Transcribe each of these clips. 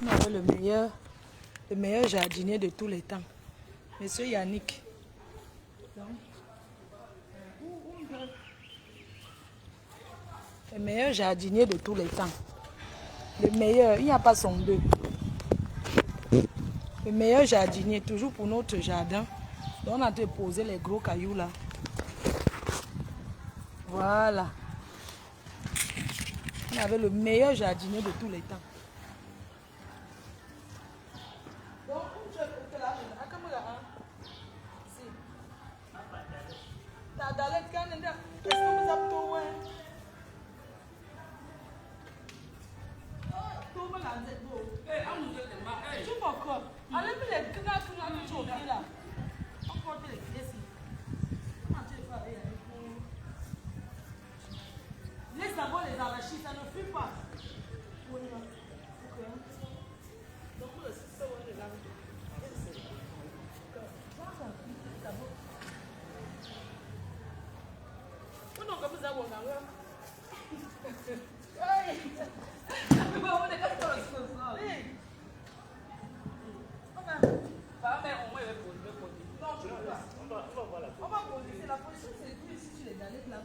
On avait le meilleur jardinier de tous les temps, Monsieur Yannick. Donc, le meilleur jardinier de tous les temps. Le meilleur, il n'y a pas son deux. Le meilleur jardinier, toujours pour notre jardin. Donc on a déposé les gros cailloux là. Voilà. On avait le meilleur jardinier de tous les temps. Donc, laisse d'abord les arachis, ça ne fuit pas. On va poser la position, c'est plus ici sur les galettes là.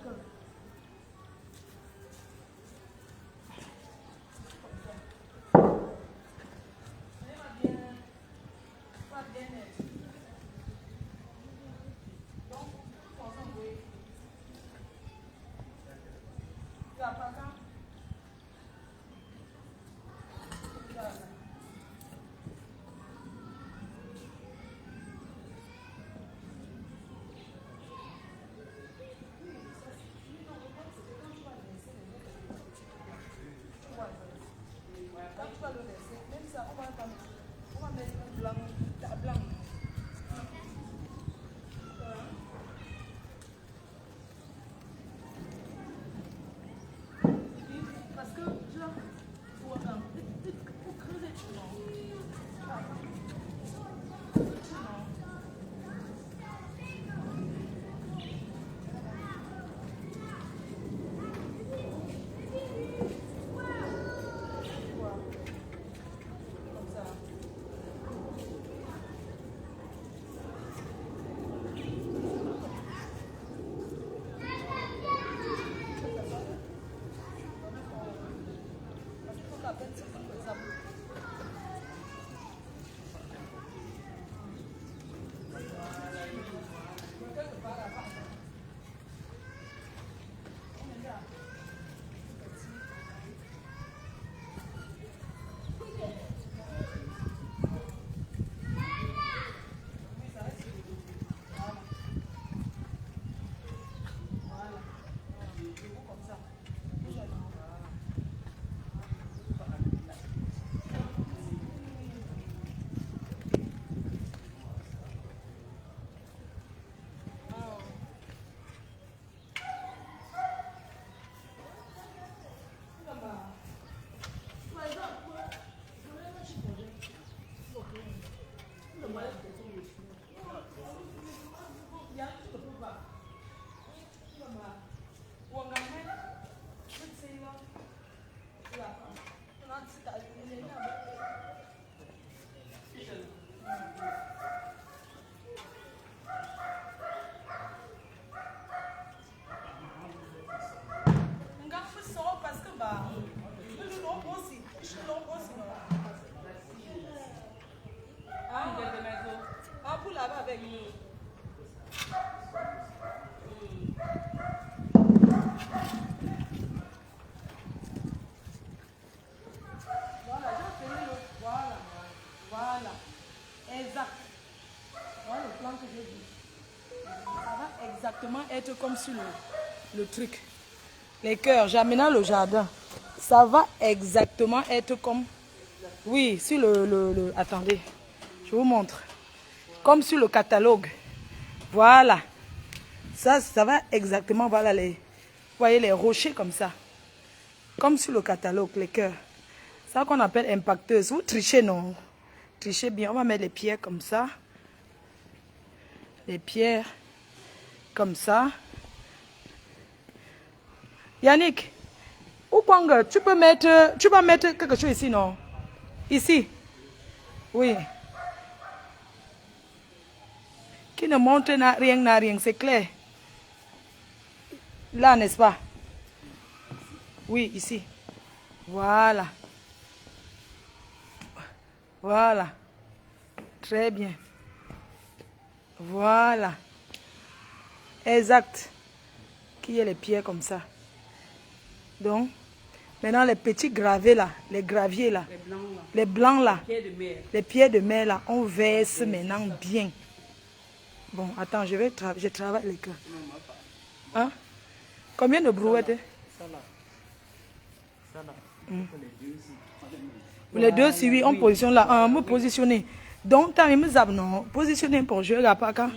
Être comme sur le truc. Les cœurs, j'amène le jardin. Ça va exactement être comme... Oui, sur attendez, je vous montre. Comme sur le catalogue. Voilà. Ça va exactement, voilà les... Vous voyez les rochers comme ça. Comme sur le catalogue, les cœurs. Ça qu'on appelle impacteuse. Vous trichez, non? Trichez bien. On va mettre les pierres comme ça. Les pierres... Comme ça. Yannick, tu vas mettre quelque chose ici, non? Ici. Oui. Qui ne montre n'a rien, c'est clair. Là, n'est-ce pas? Oui, ici. Voilà. Voilà. Très bien. Voilà. Exact. Qui est les pierres comme ça. Donc, maintenant les petits gravés là, les graviers là, les blancs là, les pierres de mer là, on verse maintenant bien. Bon, attends, je travaille les cœurs. Hein? Combien de brouettes? Ça là. Les deux, si oui, on positionne là, on me positionner. Donc, t'as même zap, non? Positionner pour jouer là, pas quand?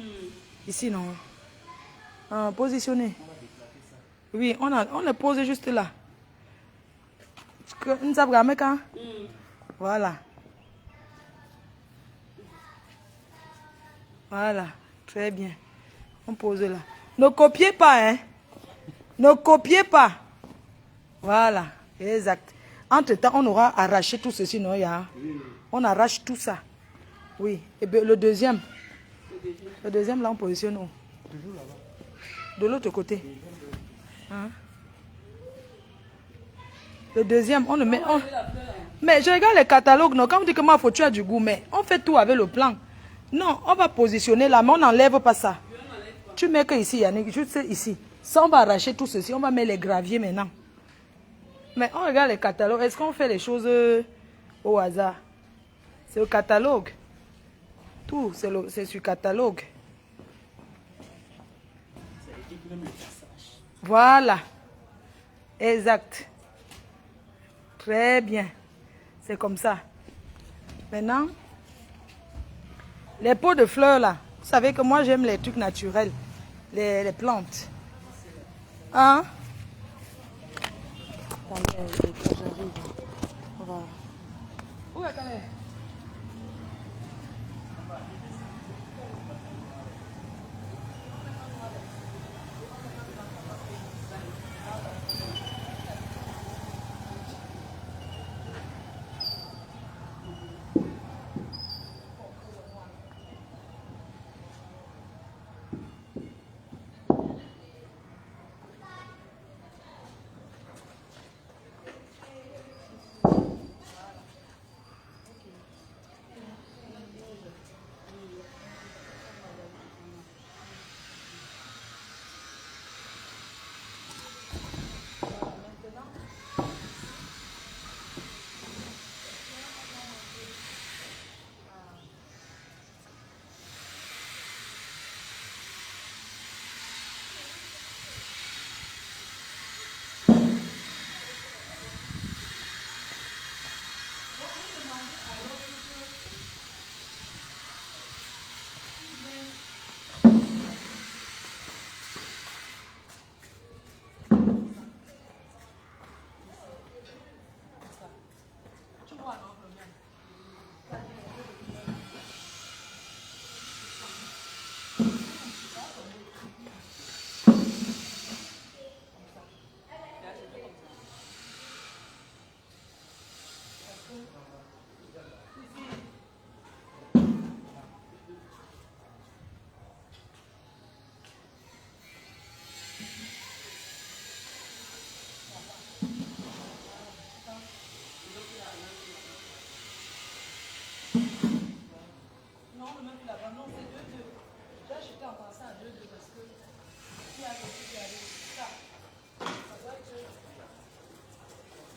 Ici, non. Positionner. Oui, on le pose juste là. Nous avons quand? Voilà. Voilà, très bien. On pose là. Ne copiez pas, hein. Ne copiez pas. Voilà, exact. Entre-temps, on aura arraché tout ceci, non, ya? On arrache tout ça. Oui. Et bien, le deuxième. Le deuxième, là, on positionne où? Toujours là-bas. De l'autre côté. Hein? Le deuxième, on le met... Mais je regarde les catalogues, non? Quand on dit que moi, faut tu as du goût, mais on fait tout avec le plan. Non, on va positionner là, mais on n'enlève pas ça. Tu mets que ici, Yannick, juste ici. Ça, on va arracher tout ceci, on va mettre les graviers maintenant. Mais on regarde les catalogues. Est-ce qu'on fait les choses au hasard? C'est le catalogue. Tout, c'est sur catalogue. Voilà. Exact. Très bien. C'est comme ça. Maintenant, les pots de fleurs là. Vous savez que moi j'aime les trucs naturels. Les plantes. Hein? Attendez, j'arrive. Voilà. Où est Calais?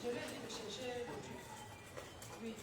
Je vais essayer de chercher le truc. Oui.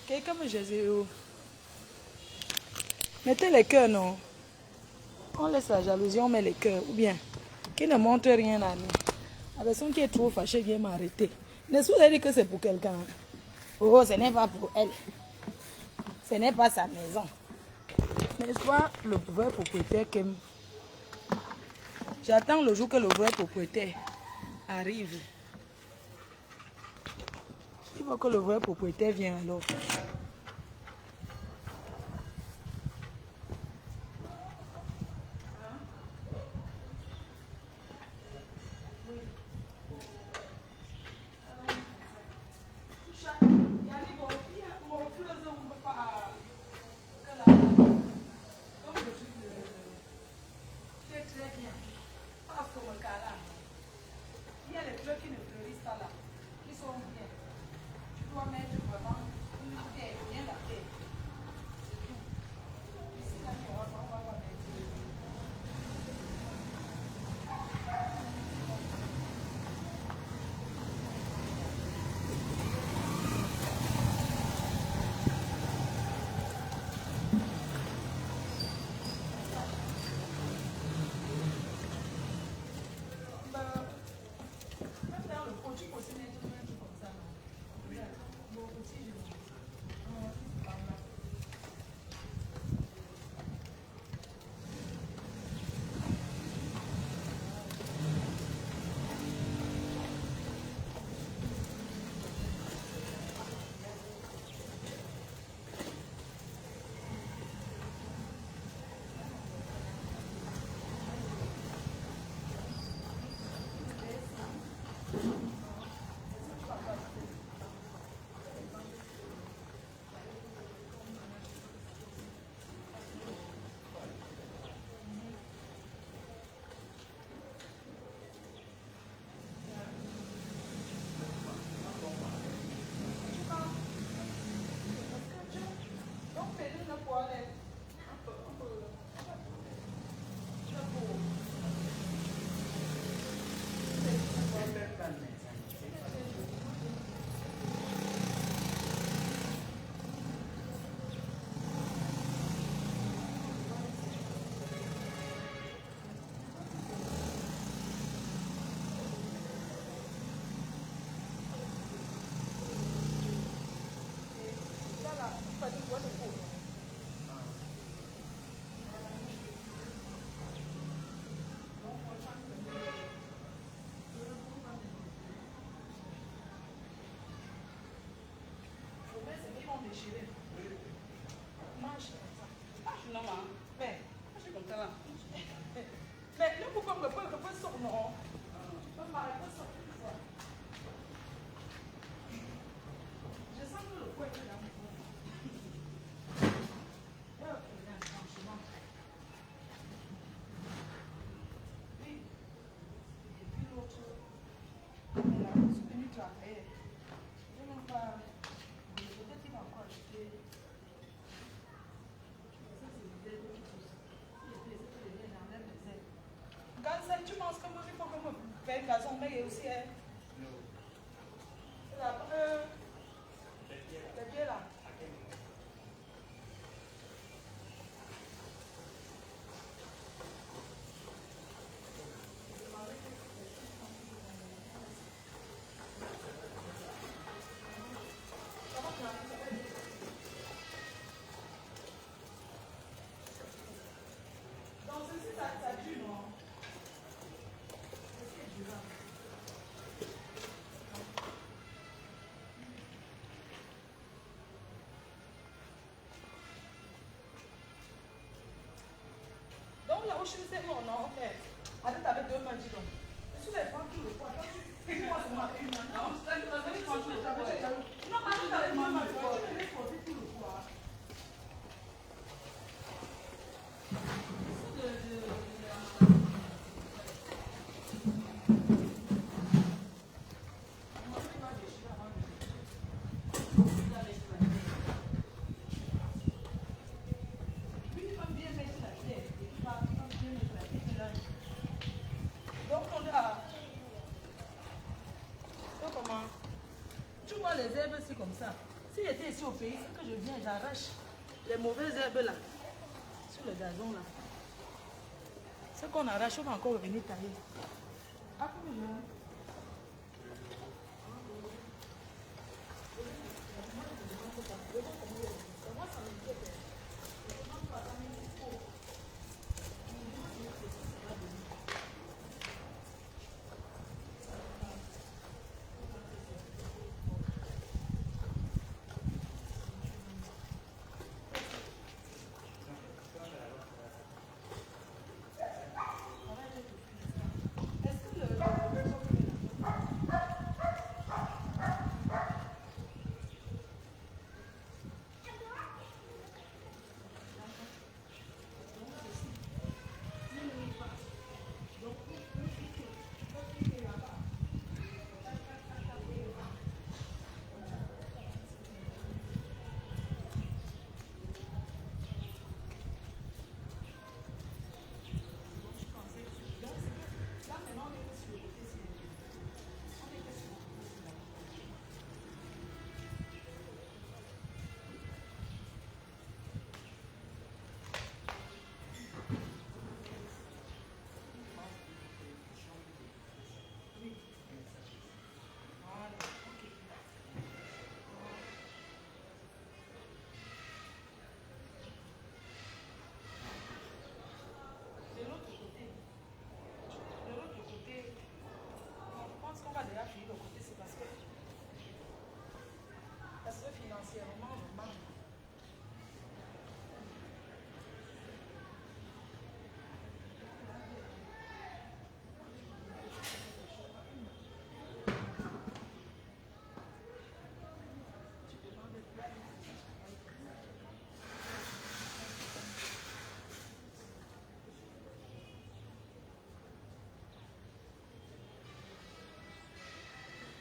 Quelqu'un me jette. Mettez les cœurs, non? On laisse la jalousie, on met les cœurs. Ou bien, qui ne montre rien à nous. La personne qui est trop fâchée vient m'arrêter. N'est-ce pas dit que c'est pour quelqu'un? Oh, ce n'est pas pour elle. Ce n'est pas sa maison. N'est-ce pas le vrai propriétaire qui aime? J'attends le jour que le vrai propriétaire arrive. Il faut que le vrai propriétaire vienne alors. Il y a les fleurs qui ne fleurissent pas là, qui sont bien. Tu dois mettre vraiment une terre, bien la terre. C'est tout. Ici, là, on va mettre. Maintenant, le produit aussi n'est pas comme ça. Bon, aussi, je vais. Déchiré. Mange comme ça. Ah, non, maman. Mais, je comme ça là. Mais, là, pourquoi me pas sortir, non? Je peux m'arrêter sortir une fois. Je sens que le poids est là. Franchement. Oui. Et puis l'autre, elle a soutenu travailler. Je n'aime pas. Peut-être qu'il va encore acheter. Ça, c'est des ailes qui poussent. Quand tu penses que moi, il faut que je me fasse un gazon, mais aussi. C'est la les pieds là. Donc, ceci, ça dure, non? Ceci est durable. Donc, la roche, c'est bon, non? Ok. Arrête avec 2 mains, dis donc. Est-ce que tu prends tout le poids? Moi, c'est ma une main. Non, c'est pas tout le poids. Non, arrête avec 2 mains. Tu me laisses porter tout le poids. vois les herbes ici comme ça. Si j'étais ici au pays, c'est que je viens, j'arrache les mauvaises herbes là, sur le gazon là. Ce qu'on arrache, on va encore venir tailler. Ah, comme je... Financièrement, je manque.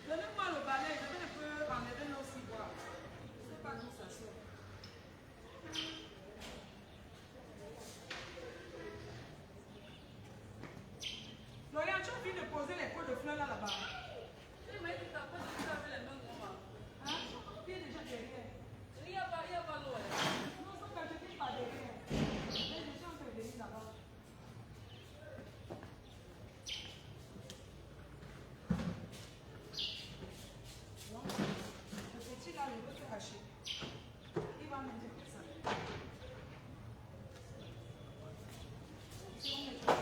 Donnez-moi le balai, je vais un peu enlever l'eau si boire. Je ne sais pas d'où ça sort. Florian, tu as envie de poser les pots de fleurs là-bas? Oui, mais tu n'as pas dit ça avec les mains normales. Hein? Tu es déjà derrière. Il n'y a pas l'eau. Non, ça ne t'inquiète pas derrière. Mais je suis en train de venir là-bas. Non, le petit là, il veut te hacher. Il va me dire ça. Si on met tout ça.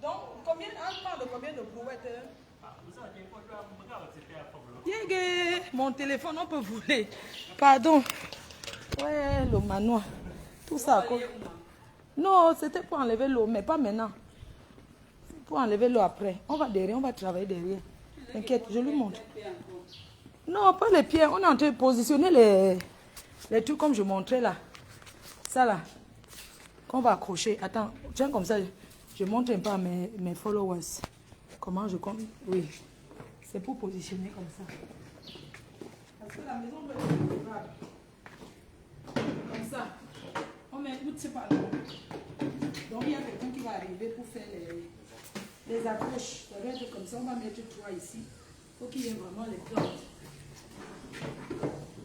Donc, combien, on parle de combien de brouettes? Yégué, mon téléphone, on peut voler. Pardon. Ouais, le manoir. Tout ça à cause. Non, c'était pour enlever l'eau, mais pas maintenant. C'est pour enlever l'eau après. On va derrière, on va travailler derrière. T'inquiète, je lui montre. Non, pas les pieds. On est en train de positionner les trucs comme je montrais là. Ça là. Qu'on va accrocher. Attends, tiens comme ça. Je montre un peu à mes followers. Comment je compte. Oui. C'est pour positionner comme ça. Parce que la maison doit être durable. Comme ça. On met tout c'est pas là. Donc il y a quelqu'un qui va arriver pour faire les accroches. Ça va être comme ça. On va mettre 3 ici. Il faut qu'il y ait vraiment les plantes.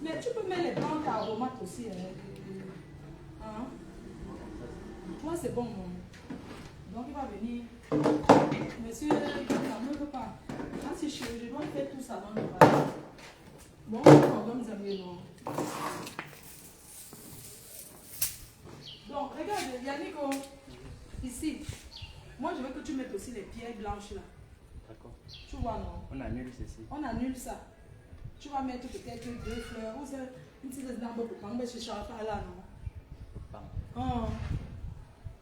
Mais tu peux mettre les plantes à aromates aussi. Hein? Toi c'est bon. Donc il va venir. Monsieur, il ne veut pas. Ah, si je dois faire tout ça avant de parler. Bon, on va nous amener non. Donc, regarde, Yannick, ici. Moi, je veux que tu mettes aussi les pierres blanches là. D'accord. Tu vois, non? On annule ceci. On annule ça. Tu vas mettre peut-être 2 fleurs. Oh.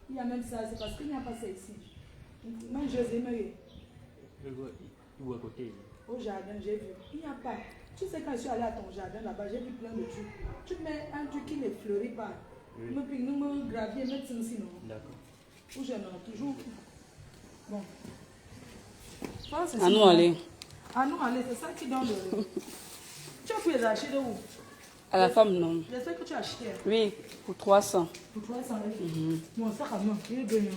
Il y a même ça, c'est parce qu'il n'y a pas ça ici. Moi, José, mais où à côté? au jardin, j'ai vu. Il n'y a pas. Tu sais, quand je suis allée à ton jardin là-bas, j'ai vu plein de trucs. Tu mets un truc qui ne fleurit pas. Oui. Nous me gravier, mettre ça aussi, non? D'accord. Ou je n'ai toujours. Bon. À nous aller. Ah non, allez, c'est ça qui donne le. Tu as pu les acheter de où? À la femme, non. Je sais que tu as acheté. Oui, pour 300. Pour 300 euros. Bon, ça, quand même, il est bien.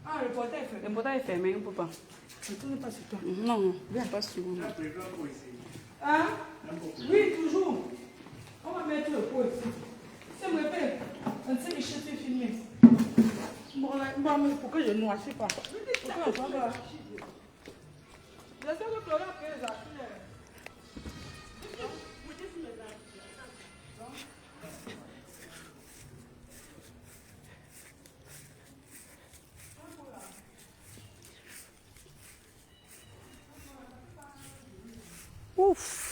Ah, le portail est fermé. Le portail est fermé, on ne peut pas. Le tout n'est pas sur toi. Non, viens pas sur moi. Hein? Oui, toujours. On va mettre le pot ici. C'est mon père. On sait que je suis filmé. Bon, mais pourquoi je ne noircis pas? Pourquoi je ne pas? Je sais que Flora peut les acheter. Ouf.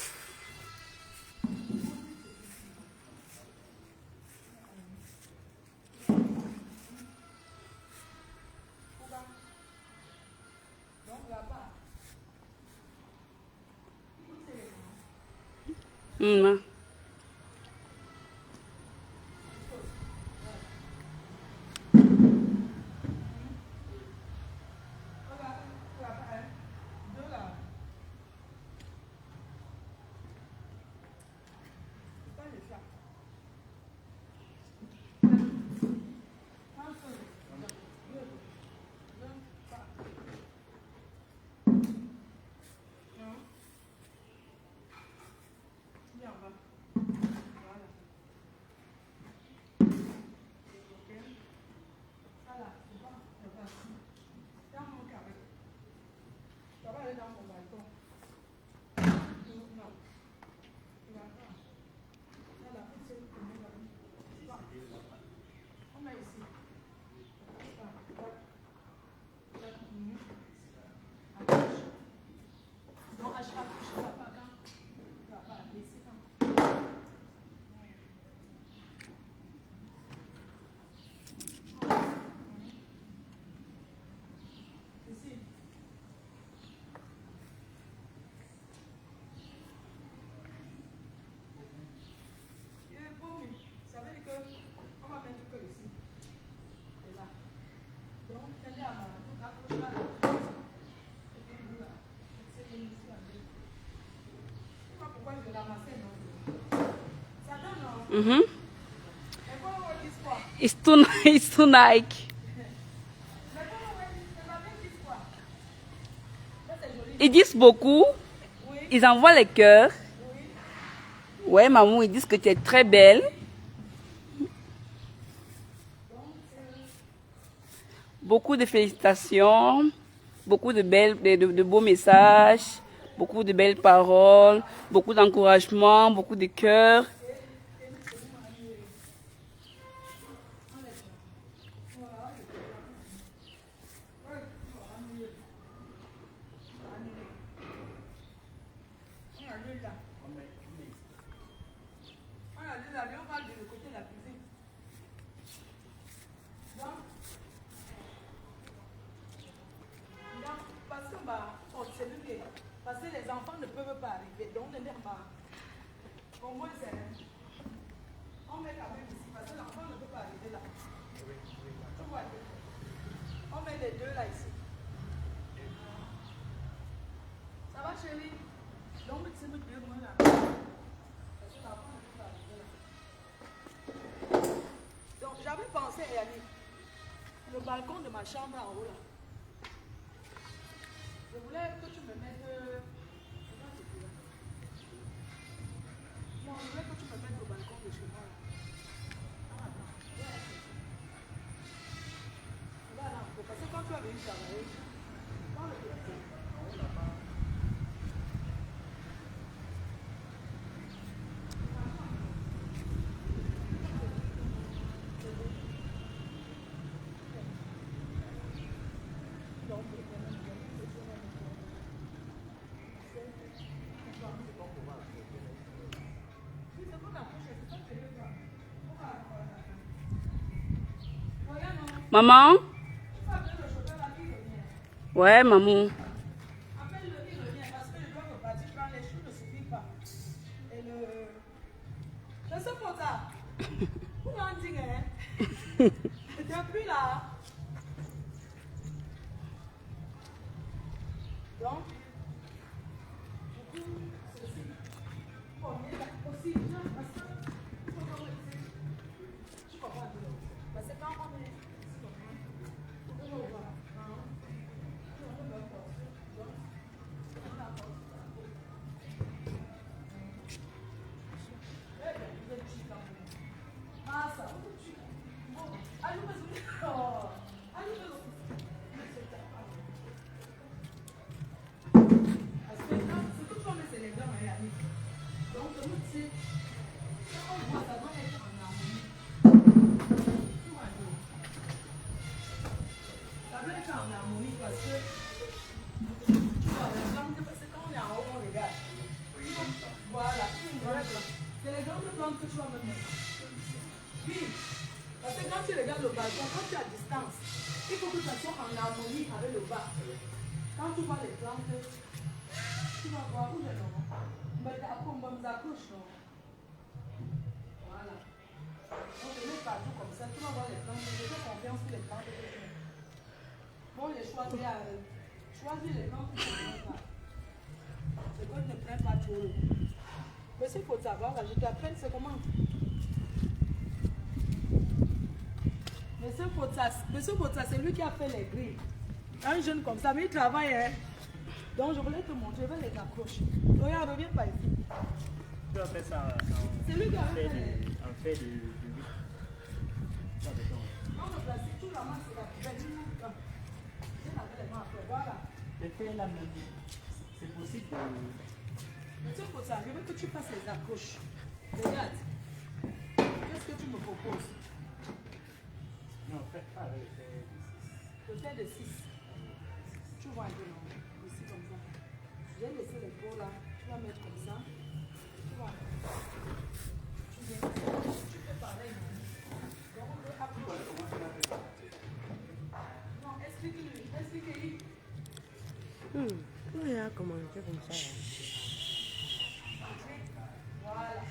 Hum. Mm-hmm. It's too Nike. Ils disent beaucoup. Ils envoient les cœurs. Ouais, maman, ils disent que tu es très belle. Beaucoup de félicitations. Beaucoup de beaux messages. Beaucoup de belles paroles. Beaucoup d'encouragement. Beaucoup de cœurs. Parce que les enfants ne peuvent pas arriver. Donc, au moins, c'est. On met quand même ici. Parce que l'enfant ne peut pas arriver là. Tu vois. On met les deux là ici. Ça va, chérie? Donc, c'est le plus loin là. Parce que l'enfant ne peut pas arriver là. Donc, j'avais pensé à y aller. Le balcon de ma chambre en haut là. Je voulais que tu me mettes. Non, je voulais que tu me mettes au balcon de chez moi. Là, parce que quand tu as venu travailler, dans le téléphone. Maman? Ouais, maman. Appelle-le, il revient parce que je dois repartir quand les choses ne suffisent pas. Et le. Je sais pas ça. Vous m'en dites, hein? Depuis là. Donc, du coup, ceci. Bon, mais là aussi, parce que. Tu comprends un peu. Parce que quand on est. Tu comprends? Parce que quand tu regardes le balcon, quand tu es à distance, il faut que ça soit en harmonie avec le bas. Quand tu vois les plantes, tu vas voir où les non. Mais après, on va nous accrocher, non? Voilà. On te met partout comme ça, tu vas voir les plantes. Je fais confiance sur les plantes que tu mets. Bon, les choisir, choisis les plantes que tu ne prends pas. C'est que tu ne prends pas trop. Mais s'il faut savoir, là, je t'appelle, c'est comment? Monsieur Potsa, c'est lui qui a fait les grilles. Un jeune comme ça, mais il travaille. Hein? Donc je voulais te montrer, je vais les accrocher. Regarde, reviens pas ici. Tu as fait ça C'est lui qui a fait les. en fait de huit. Ça béton. Non, le plastique, tout la main, c'est la poubelle. Je lavé les mains après, voilà. Mais fais la même. C'est possible de. Monsieur Potsa, je veux que tu fasses les accroches. Regarde. Qu'est-ce que tu me proposes? Non, fais pas avec Je fais de 6. Tu vois un peu, non? Ici, comme ça. J'ai laissé les pots là. Tu vas mettre comme ça. Tu vois. Tu viens. Tu fais pareil, non? Donc, on peut apprendre. Non, explique-lui. Explique-lui. Oui, hein, comment on fait comme ça? Voilà.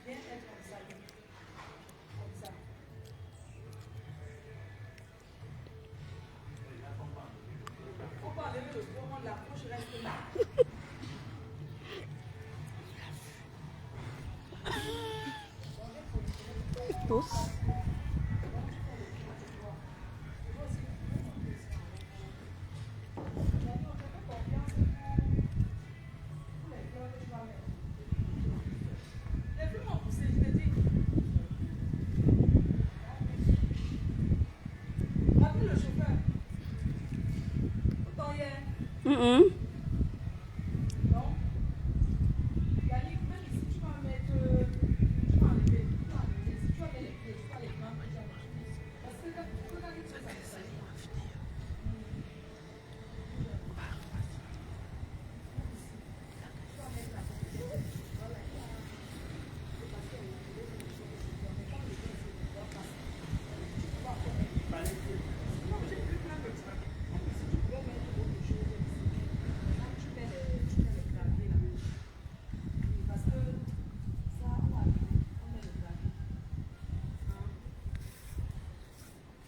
Viens être comme ça. Comme ça. Faut pas enlever le pot, la couche reste là. Tous. Les plumes ont poussé, je te dis. Appelle le chauffeur. Autant hier. Donc, Yannick, même ici, tu vas mettre. Tu vas enlever. Tu vas enlever. Si tu vas mettre les pieds, tu vas les prendre. Parce que quand il fait ça, parce que ça, on met le gravier.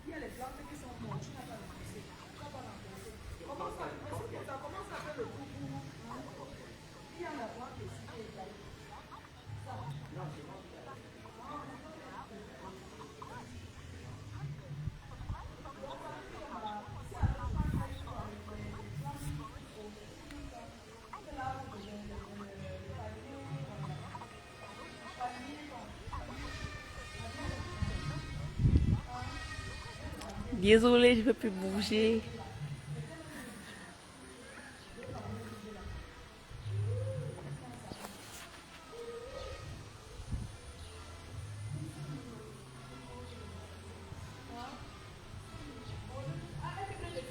Il y a les plantes qui sont mortes, tu n'as pas l'encaissé. Tu n'as pas l'encaissé. Commence à faire le coup pour. Il y a la plante ici qui est taillée. Ça. Désolée, je ne peux plus bouger.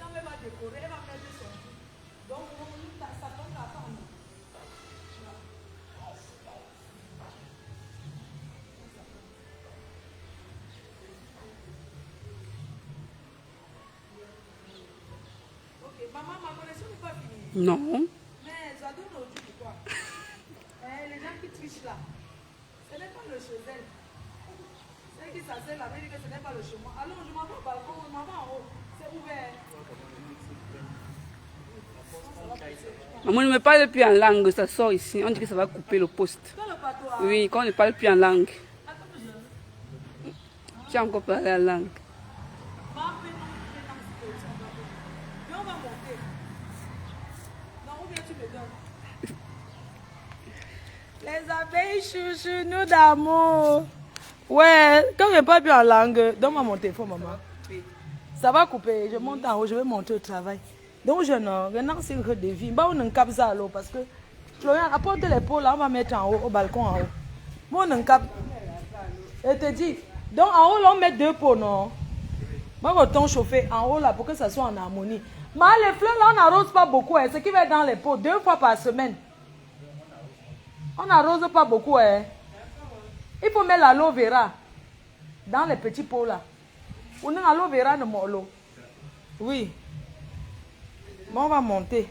Elle va décorer, elle va mettre son. Donc, ça tombe à part. ma connexion n'est pas finie. Non. Mais ça donne aujourd'hui pourquoi les gens qui trichent là, ce n'est pas le chez elle. Ceux qui s'asseyent là, dit que ce n'est pas le chez moi. Alors je m'en vais au balcon, je m'en vais en haut. C'est ouvert. Maman ne me parle plus en langue, ça sort ici. On dit que ça va couper le poste. Dans le patois. Oui, quand on ne parle plus en langue. Attends, Tu as encore parlé en langue. mais on va monter. Non, ou bien tu me donnes. Les abeilles chouchou, nous d'amour. Ouais, quand je ne parle plus en langue, donne-moi mon téléphone, maman. Ça va couper. Je monte en haut, je vais monter au travail. Donc, je n'en sais que des vies. On ne capte ça alors parce que Florian, apporte les pots là, on va mettre en haut, au balcon en haut. Moi, on ne capte. Je te dis. Donc, en haut, là, on met 2 pots, non? Moi, je vais chauffer en haut là pour que ça soit en harmonie. Mais les fleurs là, on n'arrose pas beaucoup. Hein. Ce qui va être dans les pots 2 fois par semaine. On n'arrose pas beaucoup. Hein. Il faut mettre l'aloe vera dans les petits pots là. On a l'aloe vera de mollo. Oui. Bon, on va monter.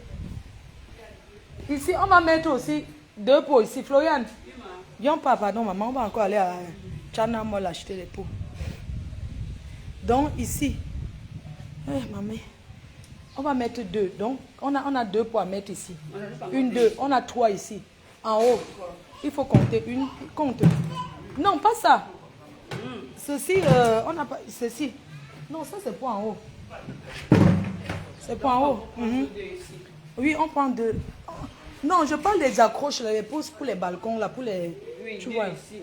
Ici, on va mettre aussi 2 pots ici. Florian, viens pas, pardon, maman, on va encore aller à Chana Mall acheter les pots. Donc, ici, maman, on va mettre 2. Donc, on a 2 pots à mettre ici. 1, 2, on a 3 ici. En haut, il faut compter. Compte. Non, pas ça. Ceci, on n'a pas. Ceci. Non, ça c'est pour en haut. C'est pour en haut. Oui, on prend 2. Non, je parle des accroches, les pouces pour les balcons, là, pour les. Oui, tu vois. Ici.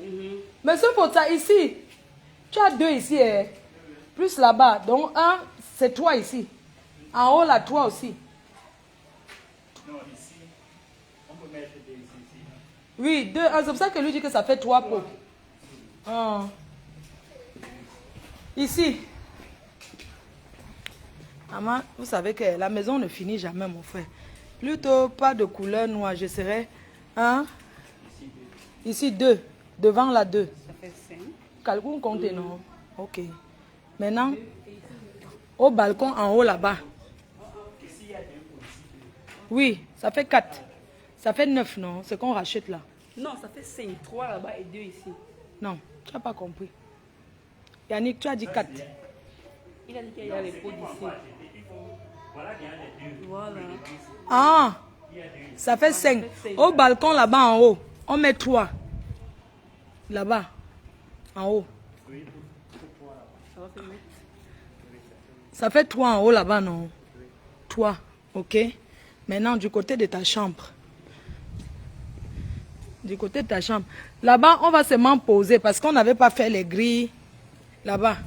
Mais c'est pour ça, ici. Tu as 2 ici, hein, plus là-bas. Donc, 1, c'est 3 ici. En haut, là, 3 aussi. Non, ici, on peut mettre des ici. Oui, 2. C'est pour ça que lui dit que ça fait 3 pots. Ici. Maman, vous savez que la maison ne finit jamais, mon frère. Plutôt pas de couleur noire, je serais. Hein? Ici 2. Devant la 2. Ça fait 5. Calcul compte, non? Ok. Maintenant, au balcon en haut là-bas. Oui, ça fait 4. Ça fait 9, non? C'est qu'on rachète là. Non, ça fait 5. 3 là-bas et 2 ici. Non, tu n'as pas compris. Yannick, tu as dit 4. Il a dit qu'il y a les pots d'ici. Voilà. Ah, ça fait 5. Au balcon là-bas en haut, on met 3. Là-bas, en haut. Ça va faire 8. Ça fait 3 en haut là-bas, non? 3, ok. Maintenant, du côté de ta chambre. Du côté de ta chambre. Là-bas, on va seulement poser parce qu'on n'avait pas fait les grilles. Là-bas.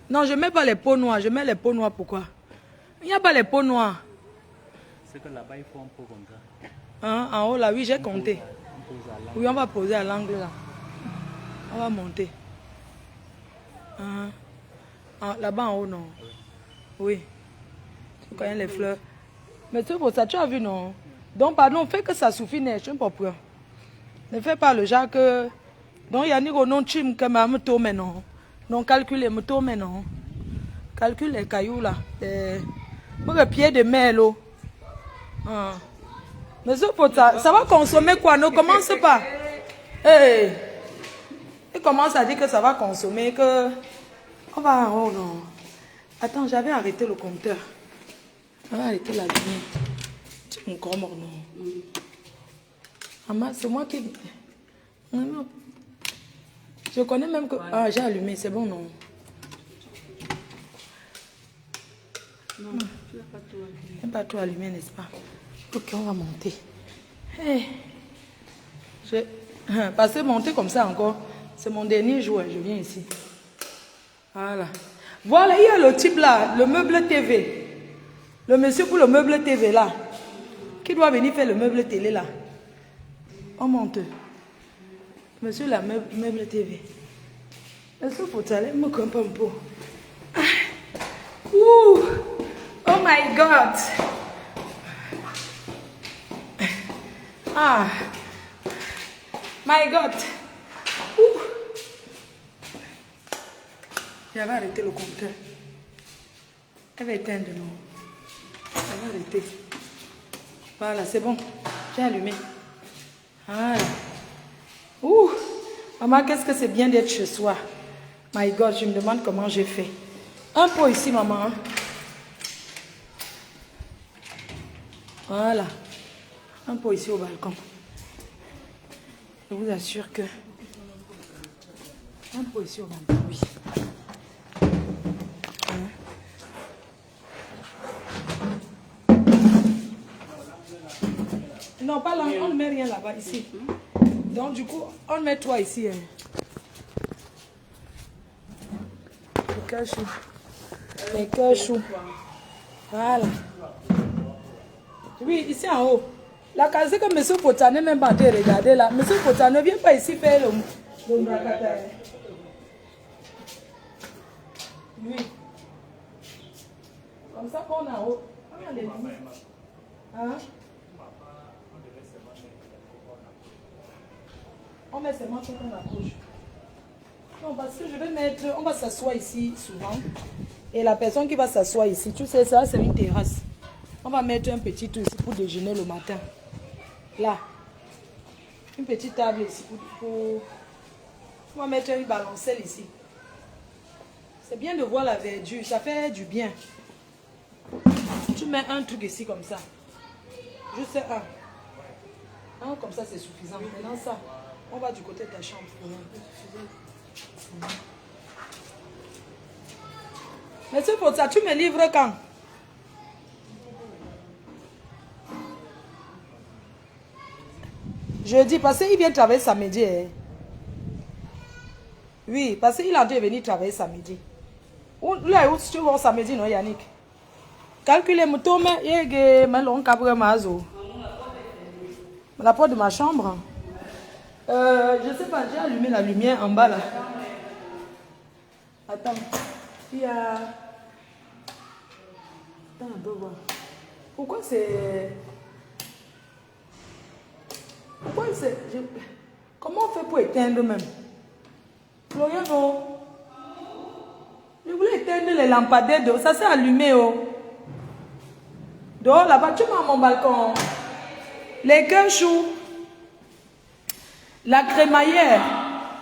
Non, je ne mets pas les pots noirs. Je mets les pots noirs, pourquoi? Il n'y a pas les pots noirs. C'est que là-bas, il faut un peu comme ça. Hein, en haut, là, oui, j'ai compté. On pose à l'angle. Oui, on va poser à l'angle, là. On va monter. Hein. Ah, là-bas, en haut, non? Oui. Tu connais les fleurs. Mais c'est pour ça, tu as vu, non? Donc, pardon, fais que ça suffit, je ne suis pas prêt. Ne fais pas le genre que... Donc, il y a ni non chim que ma me tourne, non? Non, calcule me tourne, non? Calcule les cailloux, là. Le pied de mer, là. Ah. Mais c'est pour ça. Ça va consommer quoi? Ne commence pas. Hey. Il commence à dire que ça va consommer, que... On va... Oh non. Attends, j'avais arrêté le compteur. J'avais arrêté la lumière. Tu es encore mort, non? Maman, c'est moi qui... Non. Je connais même que... Ah, j'ai allumé, c'est bon, non? Non, tu n'as pas tout allumé. Même pas tout allumé, n'est-ce pas? Ok, on va monter. Hey. Parce que monter comme ça encore, c'est mon dernier jour, je viens ici. Voilà. Voilà, il y a le type là, le meuble TV. Le monsieur pour le meuble TV là. Qui doit venir faire le meuble télé là? On monte. Monsieur la meuble TV. Est-ce qu'il faut aller me comprendre un peu? Ouh! Oh my God! Ah! My God! Ouh! J'avais arrêté le compteur. Elle va éteindre, non? Ça va arrêter. Voilà, c'est bon. J'ai allumé. Voilà. Ouh. Maman, qu'est-ce que c'est bien d'être chez soi. My God, je me demande comment j'ai fait. Un pot ici, maman. Voilà. Un pot ici au balcon. Je vous assure que... Un pot ici au balcon, oui. Non, pas là, on ne met rien là-bas, ici. Donc, du coup, on met toi ici. Hein. Les cœurs choux. Les cœurs choux. Voilà. Oui, ici en haut. La case que M. Potin n'est même pas en train de regarder là. M. Potin ne vient pas ici faire le bracata. Oui. Comme ça qu'on est en haut. Regardez. Hein? On met seulement tout qu'on accroche. Non, parce que je vais mettre... On va s'asseoir ici souvent. Et la personne qui va s'asseoir ici, tu sais, ça, c'est une terrasse. On va mettre un petit truc ici pour déjeuner le matin. Là. Une petite table ici pour... On va mettre une balancelle ici. C'est bien de voir la verdure. Ça fait du bien. Tu mets un truc ici comme ça. Juste un. Un comme ça, c'est suffisant. Maintenant, ça... On va du côté de ta chambre. Monsieur Potta, tu me livres quand? Jeudi, parce qu'il vient travailler samedi. Hein? Oui, parce qu'il a dû venir travailler samedi. Là où tu vas samedi, non, Yannick? Calculez, mon tome, la porte de ma chambre. Je sais pas, j'ai allumé la lumière en bas là. Attends, il y a... Attends un peu voir. Pourquoi c'est... Pourquoi c'est... Comment on fait pour éteindre même? Florian, non. Je voulais éteindre les lampadaires d'eau. Ça s'est allumé, oh. Dehors là-bas, tu m'as à mon balcon. Les cœurs choux. La crémaillère.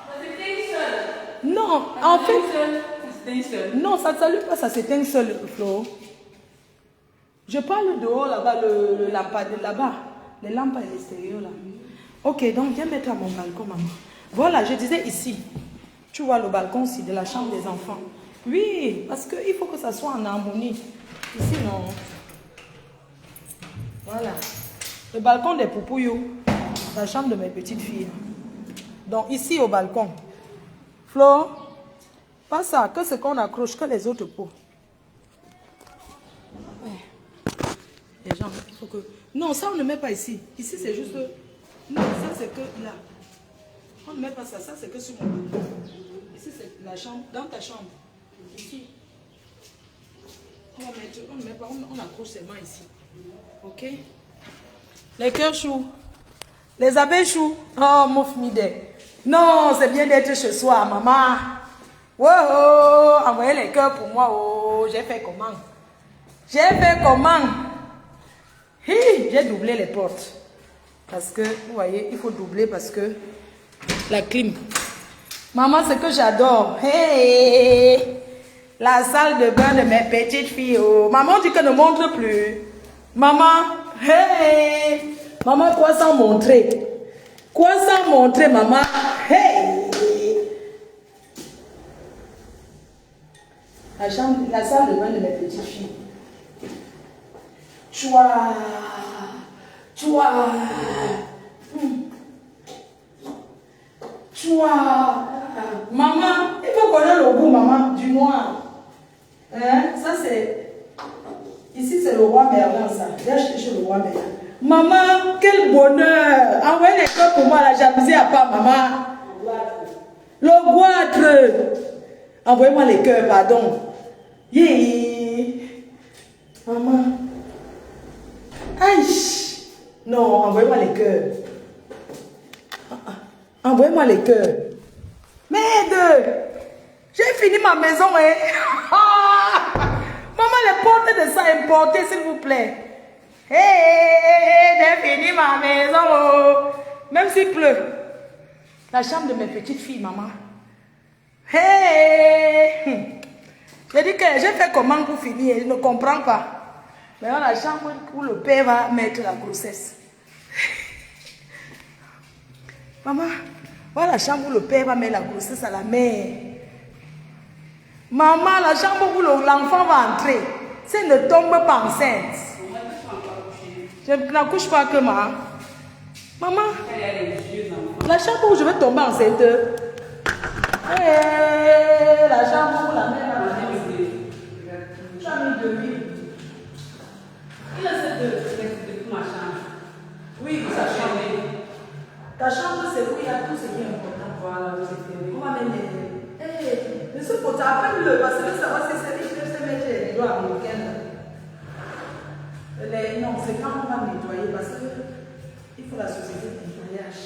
Ça s'éteint seul. Non, en fait. Ça s'éteint seul. Non, ça ne s'allume pas, ça s'éteint seul, Flo. Je parle dehors là-bas, le lampadaire là-bas. Les lampes à l'extérieur là. Ok, donc viens mettre à mon balcon, maman. Voilà, je disais ici. Tu vois le balcon aussi de la chambre des enfants. Oui, parce qu'il faut que ça soit en harmonie. Ici, non. Voilà. Le balcon des poupouilles. La chambre de mes petites filles. Donc ici au balcon. Flo, pas ça, que ce qu'on accroche, que les autres pots. Ouais. Les gens, il faut que... Non, ça on ne met pas ici. Ici c'est juste... Non, ça c'est que là. On ne met pas ça, ça c'est que sur mon balcon. Ici c'est la chambre, dans ta chambre. Ici. On va mettre, on ne met pas, on accroche seulement ici. Ok? Les cœurs choux. Les abeilles choux. Oh, mouf mide. Non, c'est bien d'être chez soi, maman. Wow, envoyez les cœurs pour moi. Oh, j'ai fait comment? J'ai fait comment? J'ai doublé les portes. Parce que, vous voyez, il faut doubler parce que la clim. Maman, ce que j'adore. Hey, la salle de bain de mes petites filles. Oh. Maman dit que ne montre plus. Maman, hey. Maman, quoi sans montrer? Quoi sans montrer, maman? Hey! La salle de bain de mes petites filles. Choua! Choua! Choua! Maman, il faut connaître le goût, maman, du noir. Hein? Ça, c'est... Ici, c'est le roi Merlin, ça. J'ai acheté chez le roi Merlin. Maman, quel bonheur! Envoyez les cœurs pour moi, la jalousie à part, maman. Le goitre! Envoyez-moi les cœurs, pardon. Yeah. Maman. Aïe! Non, envoyez-moi les cœurs. Envoyez-moi les cœurs. Merde! J'ai fini ma maison, hein? Maman, les portes de ça importées, s'il vous plaît. Hé, j'ai fini ma maison. Oh. Même s'il pleut. La chambre de mes petites filles, maman. Hé. J'ai dit que j'ai fait comment pour finir. Je ne comprends pas. Maintenant, la chambre où le père va mettre la grossesse. Maman, voilà la chambre où le père va mettre la grossesse à la mère. Maman, la chambre où l'enfant va entrer, si elle ne tombe pas enceinte. Je n'accouche pas que maman. Maman, la chambre où je vais tomber enceinte. La chambre où la mère va entrer. Tu as mis 2000. Il a cette de ma chambre. Oui, sa chambre. Ta chambre, c'est où il y a tout ce qui est important. Voilà, on va mener. Mais ce faut appelle-le parce que ça va se servir de se mettre les doigts américains. Non, c'est quand on va nettoyer parce que il faut la société de nettoyage.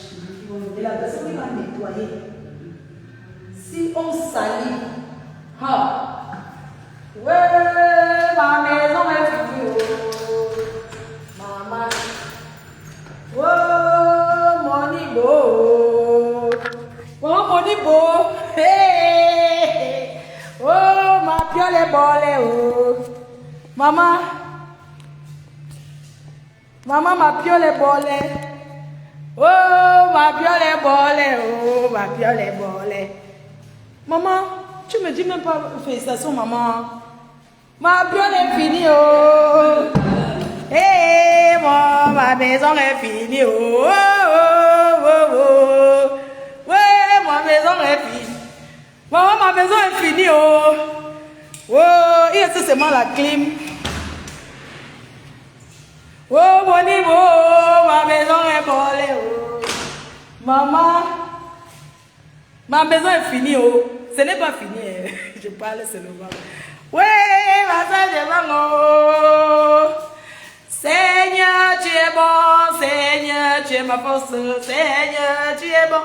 Et la personne qui va nettoyer, si on salit, ouais, ma maison est finie. Maman, oh, mon ibo, oh, mon ibo, hey, oh, ma piole est bolée, oh, maman, ma piole est bolée, oh, ma piole est bolée, oh, ma piole est bolée. Maman, tu me dis même pas félicitations, maman. Ma piole est finie, oh. Hey, ma maison est finie, oh, oh, oh, oh. Ouais, ma maison est finie. Maman, ma maison est finie, oh. Oh, il y a seulement la clim. Oh, mon niveau, ma maison est volée, oh. Maman, ma maison est finie, oh. Ce n'est pas fini, hein. Je parle seulement. Ouais, ma soeur, je vais, oh. Seigneur, tu es bon, Seigneur, tu es ma force, Seigneur, tu es bon.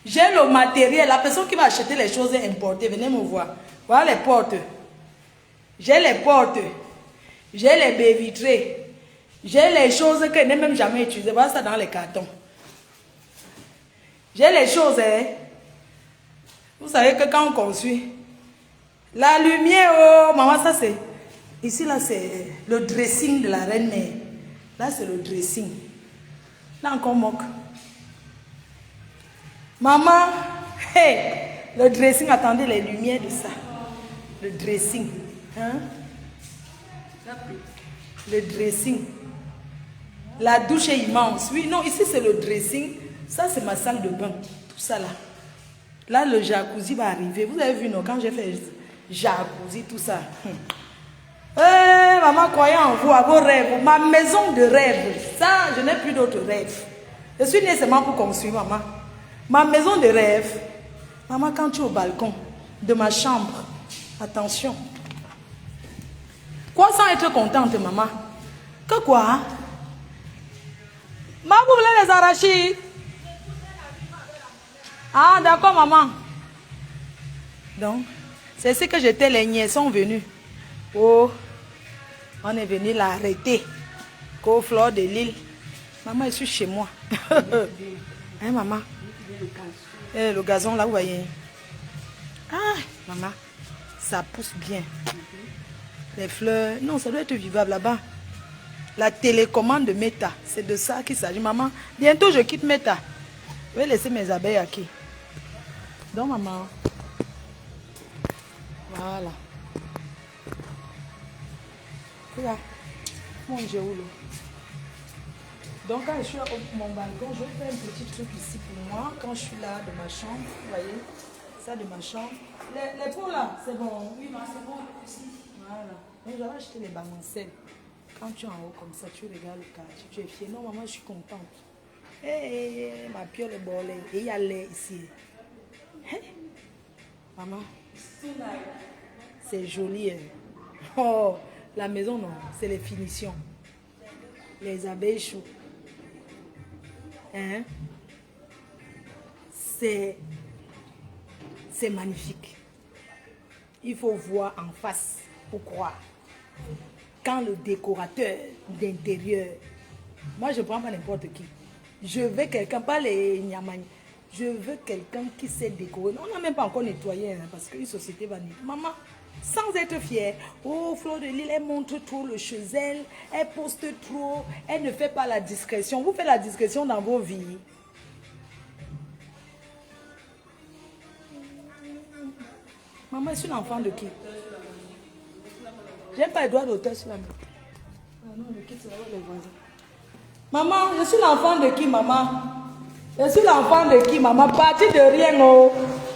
J'ai le matériel, la personne qui va acheter les choses importées, venez me voir. Voilà les portes. J'ai les portes. J'ai les baies vitrées. J'ai les choses que je n'ai même jamais utilisées. Voilà ça dans les cartons. J'ai les choses, hein. Vous savez que quand on construit, la lumière, oh, maman, ça c'est... Ici, là, c'est le dressing de la reine-mère. Là, c'est le dressing. Là, encore moque. Maman, hey, le dressing, attendez les lumières de ça. Le dressing. Hein? Le dressing. La douche est immense. Oui, non, ici, c'est le dressing. Ça, c'est ma salle de bain. Tout ça, là. Là, le jacuzzi va arriver. Vous avez vu, non, quand j'ai fait jacuzzi, tout ça. Maman, croyez en vous, à vos rêves. Ma maison de rêve. Ça, je n'ai plus d'autres rêves. Je suis née seulement pour construire, maman. Ma maison de rêve. Maman, quand tu es au balcon de ma chambre, attention. Quoi sans être contente, maman? Que quoi? Maman, vous voulez les arachides? Ah, d'accord, maman. Donc, c'est ce que j'étais, les nièces sont venues. Oh, on est venu l'arrêter. Qu'au fleur de l'île. Maman, je suis chez moi. Hein, maman? Le gazon, là, vous voyez. Ah, maman, ça pousse bien. Les fleurs, non, ça doit être vivable là-bas. La télécommande de Meta, c'est de ça qu'il s'agit. Maman, bientôt je quitte Meta. Je vais laisser mes abeilles à qui? Donc, maman. Voilà. Là, mon Dieu, là. Donc, quand je suis à mon balcon, je vais faire un petit truc ici pour moi. Quand je suis là, de ma chambre, vous voyez, ça de ma chambre. Les pots là, c'est bon. Oui, c'est bon ici. Voilà. Donc, j'avais acheté les balancelles. Quand tu es en haut comme ça, tu regardes le quartier, tu es fier. Non, maman, je suis contente. Hey, ma piole est bolée. Et il y a l'air ici. Hey. Maman, c'est joli. Hein. Oh, la maison, non, c'est les finitions. Les abeilles chaudes. Hein? C'est magnifique. Il faut voir en face. Pourquoi? Quand le décorateur d'intérieur, moi je ne prends pas n'importe qui. Je veux quelqu'un, pas les nyamani. Je veux quelqu'un qui sait décorer. On n'a même pas encore nettoyé, hein, parce qu'une société va nettoyer. Maman, sans être fière, oh, Fleur de Lille, elle montre trop le chez elle, elle poste trop, elle ne fait pas la discrétion. Vous faites la discrétion dans vos vies. Maman, je suis l'enfant de qui? J'aime pas les droits d'auteur sur la main. Ah non, le kit, c'est les voisins. Maman, je suis l'enfant de qui, maman? Je suis l'enfant de qui, maman? Parti de rien, oh.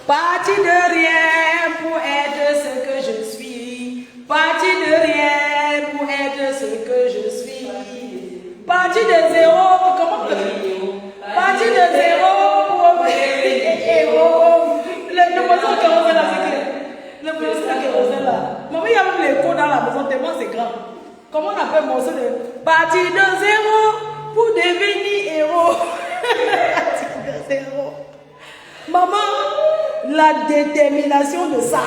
Parti de rien pour être ce que je suis. Parti de rien pour être ce que je suis. Parti de zéro, comment? Parti de zéro pour être héros. Le poisson kérosène là, c'est qui? Le poisson kérosène là. Maman, il y a même l'écho dans la maison, tellement c'est grand. Comment on appelle mon son de parti de zéro pour devenir héros? Parti de zéro. Maman, la détermination de ça.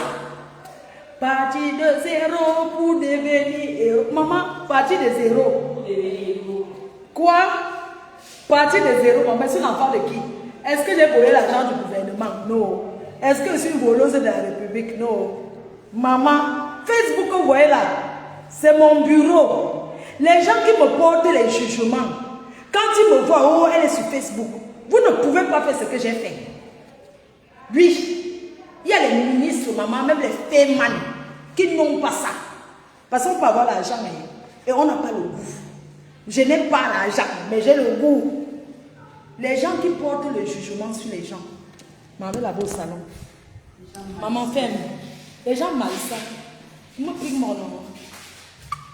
Parti de zéro pour devenir héros. Maman, parti de zéro. Quoi? Parti de zéro, maman, je suis l'enfant de qui? Est-ce que j'ai volé l'argent du gouvernement? Non. Est-ce que je suis une voleuse de la République? Non. Maman, Facebook, vous voyez là, c'est mon bureau. Les gens qui me portent les jugements, quand ils me voient, oh, elle est sur Facebook, vous ne pouvez pas faire ce que j'ai fait. Oui, il y a les ministres, maman, même les fémans, qui n'ont pas ça. Parce qu'on peut avoir l'argent et on n'a pas le goût. Je n'ai pas l'argent, mais j'ai le goût. Les gens qui portent le jugement sur les gens, maman, là-bas au salon, maman ferme. Les gens malsains, ils me prient mon nom.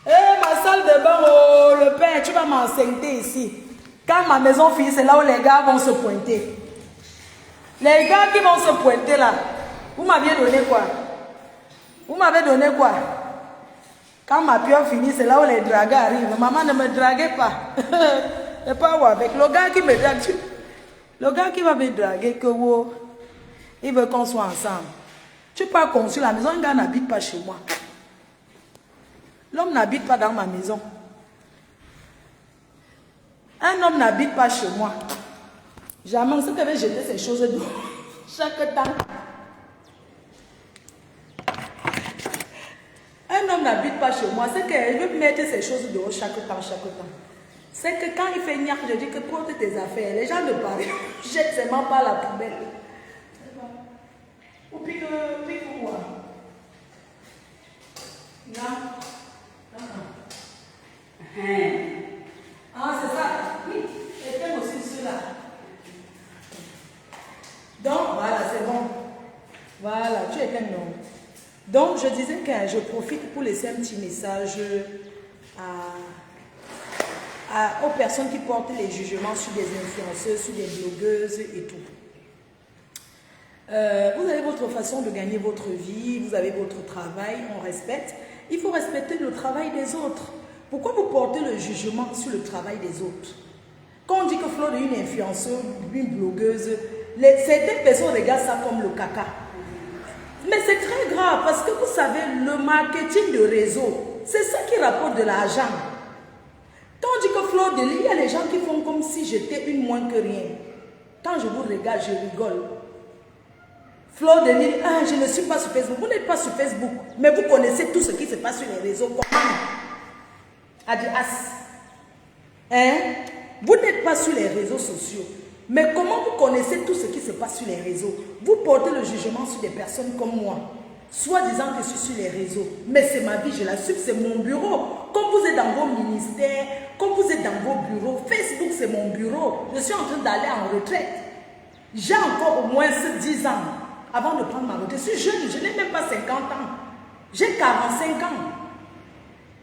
Eh, ma salle de bain, oh, le père, tu vas m'enseigner ici. Quand ma maison finit, c'est là où les gars vont se pointer. Les gars qui vont se pointer là, vous m'aviez donné quoi? Vous m'avez donné quoi? Quand ma pieuvre finit, c'est là où les dragues arrivent. Maman, ne me draguez pas. Je ne pas avec le gars qui me drague. Le gars qui va me draguer, que vous, il veut qu'on soit ensemble. Tu n'es pas conçu la maison, un gars n'habite pas chez moi. L'homme n'habite pas dans ma maison. Un homme n'habite pas chez moi. Jamais, ce que je vais jeter ces choses dehors. Chaque temps. Un homme n'habite pas chez moi. C'est que je vais mettre ces choses dehors chaque temps. C'est que quand il fait niaque, je dis que porte tes affaires. Les gens ne parlent. Jette seulement pas la poubelle. Ou puis que quoi? Non. Ah, c'est ça. Oui. Et fais aussi cela. Donc, voilà, c'est bon. Voilà, tu es un homme. Donc, je disais que je profite pour laisser un petit message aux personnes qui portent les jugements sur des influenceuses, sur des blogueuses et tout. Vous avez votre façon de gagner votre vie, vous avez votre travail, on respecte. Il faut respecter le travail des autres. Pourquoi vous portez le jugement sur le travail des autres? Quand on dit que Fleur est une influenceuse, une blogueuse, certaines personnes regardent ça comme le caca. Mais c'est très grave parce que vous savez, le marketing de réseau, c'est ça qui rapporte de l'argent. Quand on dit que Fleur de Lille, il y a les gens qui font comme si j'étais une moins que rien. Quand je vous regarde, je rigole. Fleur de Lille, ah, je ne suis pas sur Facebook. Vous n'êtes pas sur Facebook, mais vous connaissez tout ce qui se passe sur les réseaux. Comment? Adias. Hein? Vous n'êtes pas sur les réseaux sociaux. Mais comment vous connaissez tout ce qui se passe sur les réseaux? Vous portez le jugement sur des personnes comme moi. Soit disant que je suis sur les réseaux. Mais c'est ma vie, je l'assume, c'est mon bureau. Comme vous êtes dans vos ministères, comme vous êtes dans vos bureaux, Facebook c'est mon bureau. Je suis en train d'aller en retraite. J'ai encore au moins 10 ans avant de prendre ma retraite. Je suis jeune, je n'ai même pas 50 ans. J'ai 45 ans.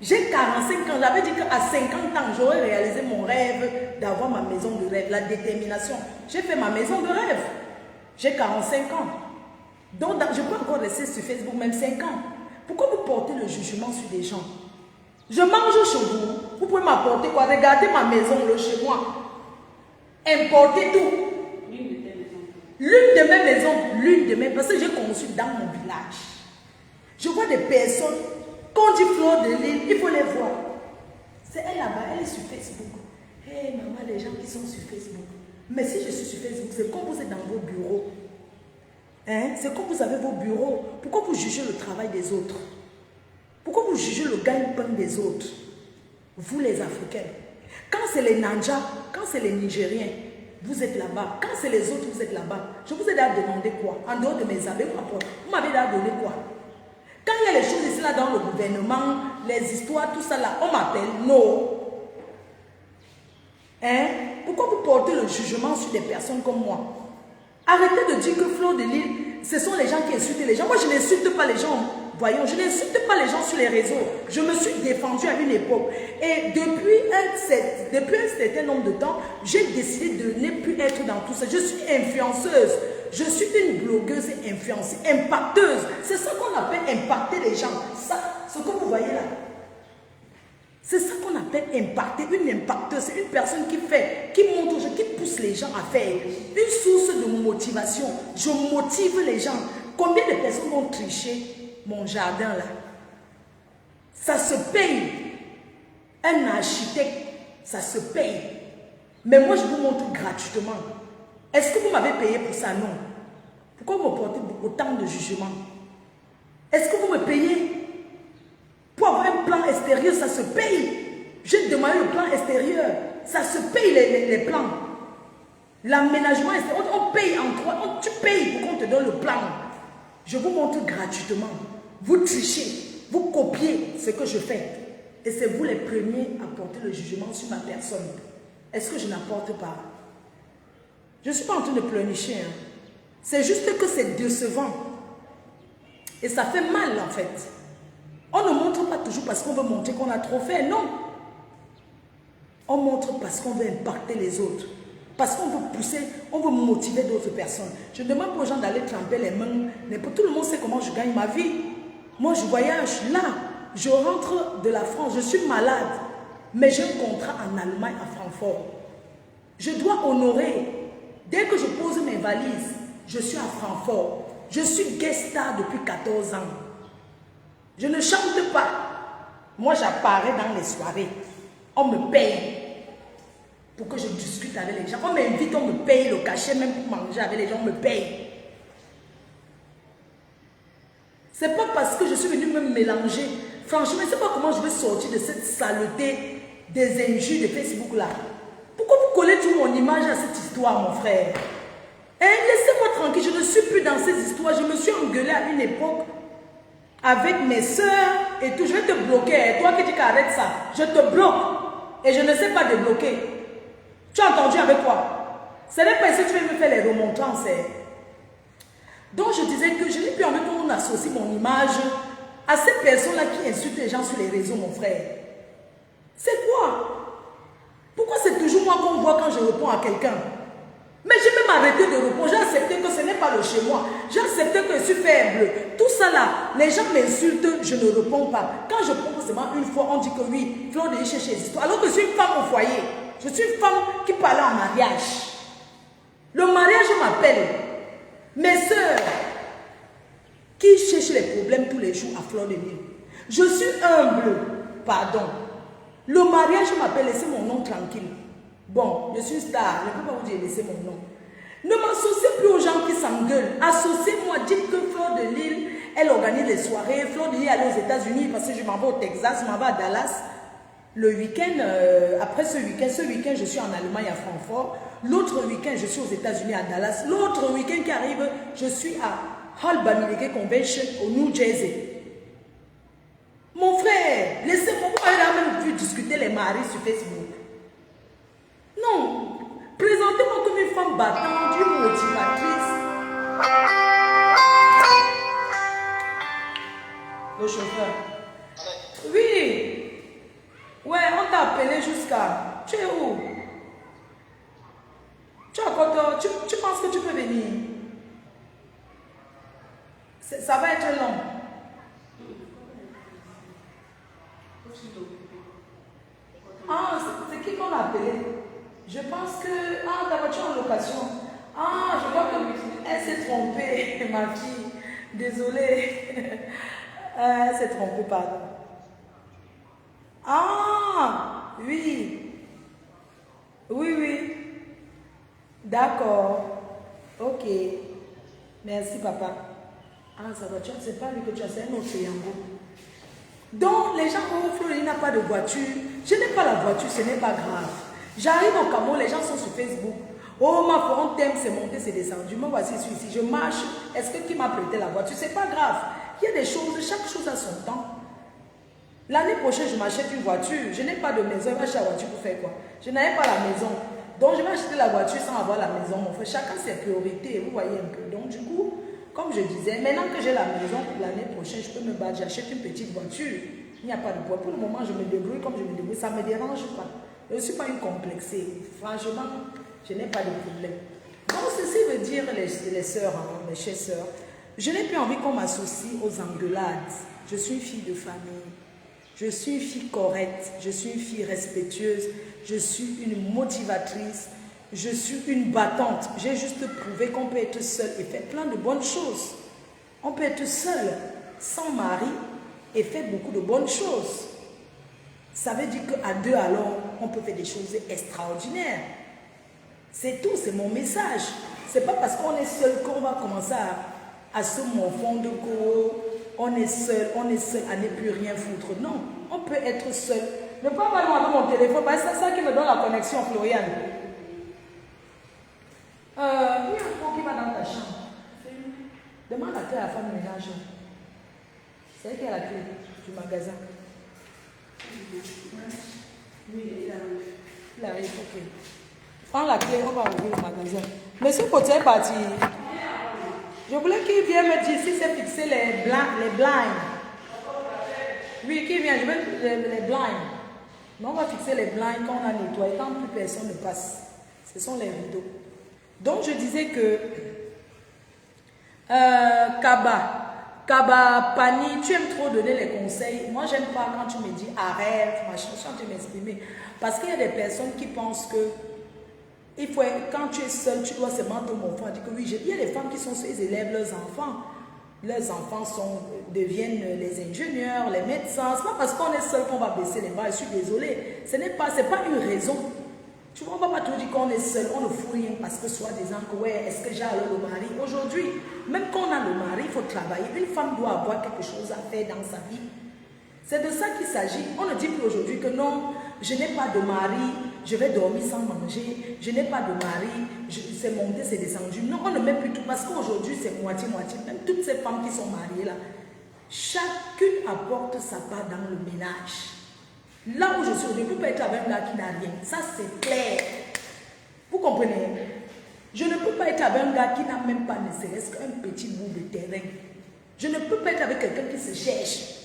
J'ai 45 ans. J'avais dit qu'à 50 ans, j'aurais réalisé mon rêve d'avoir ma maison de rêve, la détermination. J'ai fait ma maison de rêve. J'ai 45 ans. Donc, je peux encore rester sur Facebook, même 5 ans. Pourquoi vous portez le jugement sur des gens? Je mange chez vous. Vous pouvez m'apporter quoi? Regardez ma maison, le chez moi. Importez tout. L'une de mes maisons, parce que j'ai conçu dans mon village. Je vois des personnes Quand on dit Fleur de Lille, il faut les voir. C'est elle là-bas, elle est sur Facebook. Hé maman, les gens qui sont sur Facebook. Mais si je suis sur Facebook, c'est comme vous êtes dans vos bureaux. Hein? C'est comme vous avez vos bureaux. Pourquoi vous jugez le travail des autres? Pourquoi vous jugez le gagne-pain des autres? Vous les Africains. Quand c'est les Nanja, quand c'est les Nigériens, vous êtes là-bas. Quand c'est les autres, vous êtes là-bas. Je vous ai déjà demandé quoi? En dehors de mes amis, vous m'avez déjà donné quoi? Quand il y a les choses ici là dans le gouvernement, les histoires, tout ça là, on m'appelle non. Hein? Pourquoi vous portez le jugement sur des personnes comme moi? Arrêtez de dire que Fleur de Lille, ce sont les gens qui insultent les gens. Moi, je n'insulte pas les gens. Voyons, je n'insulte pas les gens sur les réseaux. Je me suis défendue à une époque. Et depuis un certain nombre de temps, j'ai décidé de ne plus être dans tout ça. Je suis influenceuse. Je suis une blogueuse influenceuse, impacteuse. C'est ça qu'on appelle impacter les gens. Ça, ce que vous voyez là. C'est ça qu'on appelle impacter. Une impacteuse, c'est une personne qui fait, qui montre, qui pousse les gens à faire. Une source de motivation. Je motive les gens. Combien de personnes vont tricher mon jardin là? Ça se paye. Un architecte, ça se paye. Mais moi, je vous montre gratuitement. Est-ce que vous m'avez payé pour ça? Non. Pourquoi vous me portez autant de jugement? Est-ce que vous me payez? Pour avoir un plan extérieur, ça se paye. J'ai demandé le plan extérieur. Ça se paye les plans. L'aménagement extérieur, on paye en toi. Tu payes pour qu'on te donne le plan. Je vous montre gratuitement. Vous trichez, vous copiez ce que je fais. Et c'est vous les premiers à porter le jugement sur ma personne. Est-ce que je n'apporte pas? Je ne suis pas en train de pleurnicher. Hein. C'est juste que c'est décevant. Et ça fait mal en fait. On ne montre pas toujours parce qu'on veut montrer qu'on a trop fait. Non. On montre parce qu'on veut impacter les autres. Parce qu'on veut pousser, on veut motiver d'autres personnes. Je demande aux gens d'aller tremper les mains. Mais pour tout le monde sait comment je gagne ma vie. Moi, je voyage là. Je rentre de la France. Je suis malade. Mais j'ai un contrat en Allemagne, à Francfort. Je dois honorer. Dès que je pose mes valises, je suis à Francfort. Je suis guest star depuis 14 ans. Je ne chante pas. Moi, j'apparais dans les soirées. On me paye pour que je discute avec les gens. On m'invite, on me paye le cachet, même pour manger avec les gens, on me paye. C'est pas parce que je suis venue me mélanger. Franchement, je ne sais pas comment je vais sortir de cette saleté des injures de Facebook là. Pourquoi vous collez toute mon image à cette histoire, mon frère? Hein, laissez-moi tranquille, je ne suis plus dans ces histoires. Je me suis engueulée à une époque avec mes soeurs et tout. Je vais te bloquer. Toi qui dis qu'arrête ça, je te bloque. Et je ne sais pas débloquer. Tu as entendu avec quoi? Ce n'est pas ici que tu vas me faire les remontrances. Donc je disais que je n'ai plus envie qu'on associe mon image à ces personnes-là qui insultent les gens sur les réseaux, mon frère. C'est quoi? Pourquoi c'est toujours moi qu'on voit quand je réponds à quelqu'un? Mais j'ai même arrêté de répondre. J'ai accepté que ce n'est pas le chez moi. J'ai accepté que je suis faible. Tout ça là, les gens m'insultent, je ne réponds pas. Quand je prends seulement une fois, on dit que oui, Fleur de Lille cherche les histoires. Alors que je suis une femme au foyer. Je suis une femme qui parle en mariage. Le mariage m'appelle. Mes soeurs qui cherchent les problèmes tous les jours à Fleur de Lille. Je suis humble. Pardon. Le mariage m'appelle, laissez mon nom tranquille. Bon, je suis star, je ne peux pas vous dire laissez mon nom. Ne m'associez plus aux gens qui s'engueulent. Associez-moi, dites que Fleur de Lille, elle organise les soirées. Fleur de Lille elle est aux États-Unis parce que je m'en vais au Texas, je m'en vais à Dallas. Le week-end, après ce week-end, je suis en Allemagne à Francfort. L'autre week-end, je suis aux États-Unis à Dallas. L'autre week-end qui arrive, je suis à Hall-Bamileke Convention au New Jersey. Mon frère, laissez-moi, vous avez même vu discuter les maris sur Facebook. Non, présentez-moi comme une femme battante, une motivatrice. Le chauffeur. Oui. Ouais, on t'a appelé jusqu'à... Tu es où? Tu penses que tu peux venir? Ça va être long. Ah, c'est qui qu'on a appelé? Je pense que... Ah, ta voiture en location. Ah, je vois qu'elle s'est trompée, ma fille. Désolée. Elle s'est trompée, pardon. Ah, oui. Oui, oui. D'accord. Ok. Merci, papa. Ah, sa voiture, c'est pas lui que tu as, c'est un autre Yango. Donc, les gens offrent, il n'a pas de voiture. Je n'ai pas la voiture, ce n'est pas grave. J'arrive au Cameroun, les gens sont sur Facebook. Oh, ma front thème, c'est monté, c'est descendu. Moi, voici, je suis ici. Je marche. Est-ce que qui m'a prêté la voiture? C'est pas grave. Il y a des choses, chaque chose a son temps. L'année prochaine, je m'achète une voiture. Je n'ai pas de maison. Je vais acheter la voiture pour faire quoi? Je n'avais pas la maison. Donc, je vais acheter la voiture sans avoir la maison. Mon frère, chacun ses priorités. Vous voyez un peu. Donc, du coup, comme je disais, maintenant que j'ai la maison pour l'année prochaine, je peux me battre. J'achète une petite voiture. Il n'y a pas de poids. Pour le moment, je me débrouille comme je me débrouille. Ça ne me dérange pas. Je ne suis pas une complexée. Franchement, je n'ai pas de problème. Donc, ceci veut dire, les sœurs, hein, mes chères sœurs, je n'ai plus envie qu'on m'associe aux engueulades. Je suis une fille de famille. Je suis une fille correcte, je suis une fille respectueuse, je suis une motivatrice, je suis une battante. J'ai juste prouvé qu'on peut être seul et faire plein de bonnes choses. On peut être seul, sans mari, et faire beaucoup de bonnes choses. Ça veut dire qu'à deux, alors, on peut faire des choses extraordinaires. C'est tout, c'est mon message. C'est pas parce qu'on est seul qu'on va commencer à se morfondre on est seul à ne plus rien foutre. Non, on peut être seul. Ne pas avoir avec mon téléphone, c'est ça qui me donne la connexion, Floriane. Il y a un pot qui va dans ta chambre. Demande la clé à la femme de ménage. C'est elle qui a la clé du magasin. Oui, il arrive, ok. Prends la clé, on va ouvrir le magasin. Mais ce côté est parti. Je voulais qu'il vienne me dire si c'est fixé les blinds. Oui, qu'il vienne, je veux les blinds. Mais on va fixer les blinds quand on a nettoyé, quand plus personne ne passe. Ce sont les rideaux. Donc je disais que Kaba, Pani, tu aimes trop donner les conseils. Moi, j'aime pas quand tu me dis arrête, machin, je suis en train de m'exprimer. Parce qu'il y a des personnes qui pensent que il faut, quand tu es seul, tu dois seulement ton enfant. Il dit que oui, il y a des femmes qui sont ils élèvent leurs enfants. Leurs enfants deviennent les ingénieurs, les médecins. Ce n'est pas parce qu'on est seul qu'on va baisser les bras. Je suis désolée. Ce n'est pas une raison. Tu vois, on ne va pas te dire qu'on est seul, on ne fout rien parce que soi-disant que ouais, est-ce que j'ai alors le mari? Aujourd'hui, même quand on a le mari, il faut travailler. Une femme doit avoir quelque chose à faire dans sa vie. C'est de ça qu'il s'agit. On ne dit plus aujourd'hui que non, je n'ai pas de mari, je vais dormir sans manger, je n'ai pas de mari, c'est monté, c'est descendu. Non, on ne met plus tout parce qu'aujourd'hui c'est moitié-moitié. Même toutes ces femmes qui sont mariées là, chacune apporte sa part dans le ménage. Là où je suis, je ne peux pas être avec un gars qui n'a rien. Ça c'est clair. Vous comprenez? Je ne peux pas être avec un gars qui n'a même pas ne serait-ce qu'un petit bout de terrain. Je ne peux pas être avec quelqu'un qui se cherche.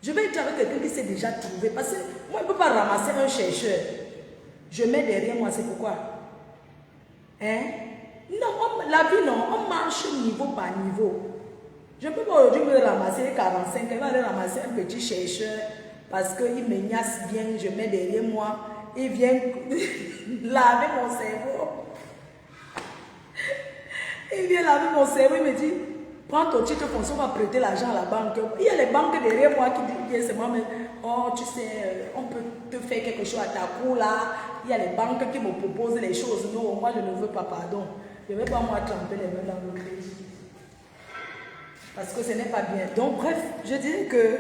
Je vais être avec quelqu'un qui s'est déjà trouvé. Parce que moi, je ne peux pas ramasser un chercheur. Je mets derrière moi, c'est pourquoi? Hein? Non, la vie, non. On marche niveau par niveau. Je ne peux pas aujourd'hui me ramasser 45. Il va aller ramasser un petit chercheur parce qu'il me gnasse bien. Je mets derrière moi. Il vient laver mon cerveau. Il vient laver mon cerveau. Il me dit... Prends ton titre foncier, on va prêter l'argent à la banque. Il y a les banques derrière moi qui disent, c'est moi-même, oh, tu sais, on peut te faire quelque chose à ta cour là. Il y a les banques qui me proposent les choses. Non, moi je ne veux pas, pardon. Je ne vais pas moi tremper les mains dans le crédit. Parce que ce n'est pas bien. Donc, bref, je dirais que,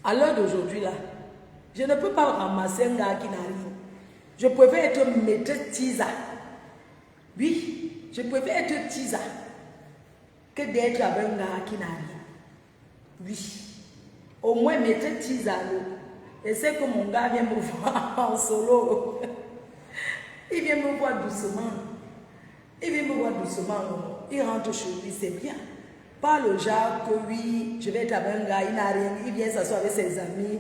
à l'heure d'aujourd'hui là, je ne peux pas ramasser un gars qui n'arrive. Je préfère être maîtresse Tisa. Oui, je préfère être Tisa que d'être avec un gars qui n'a rien. Oui. Au moins, mettez Tisa. Et c'est que mon gars vient me voir en solo. Il vient me voir doucement. Il vient me voir doucement. Il rentre chez lui, c'est bien. Pas le genre que oui, je vais être avec un gars, il n'a rien. Il vient s'asseoir avec ses amis.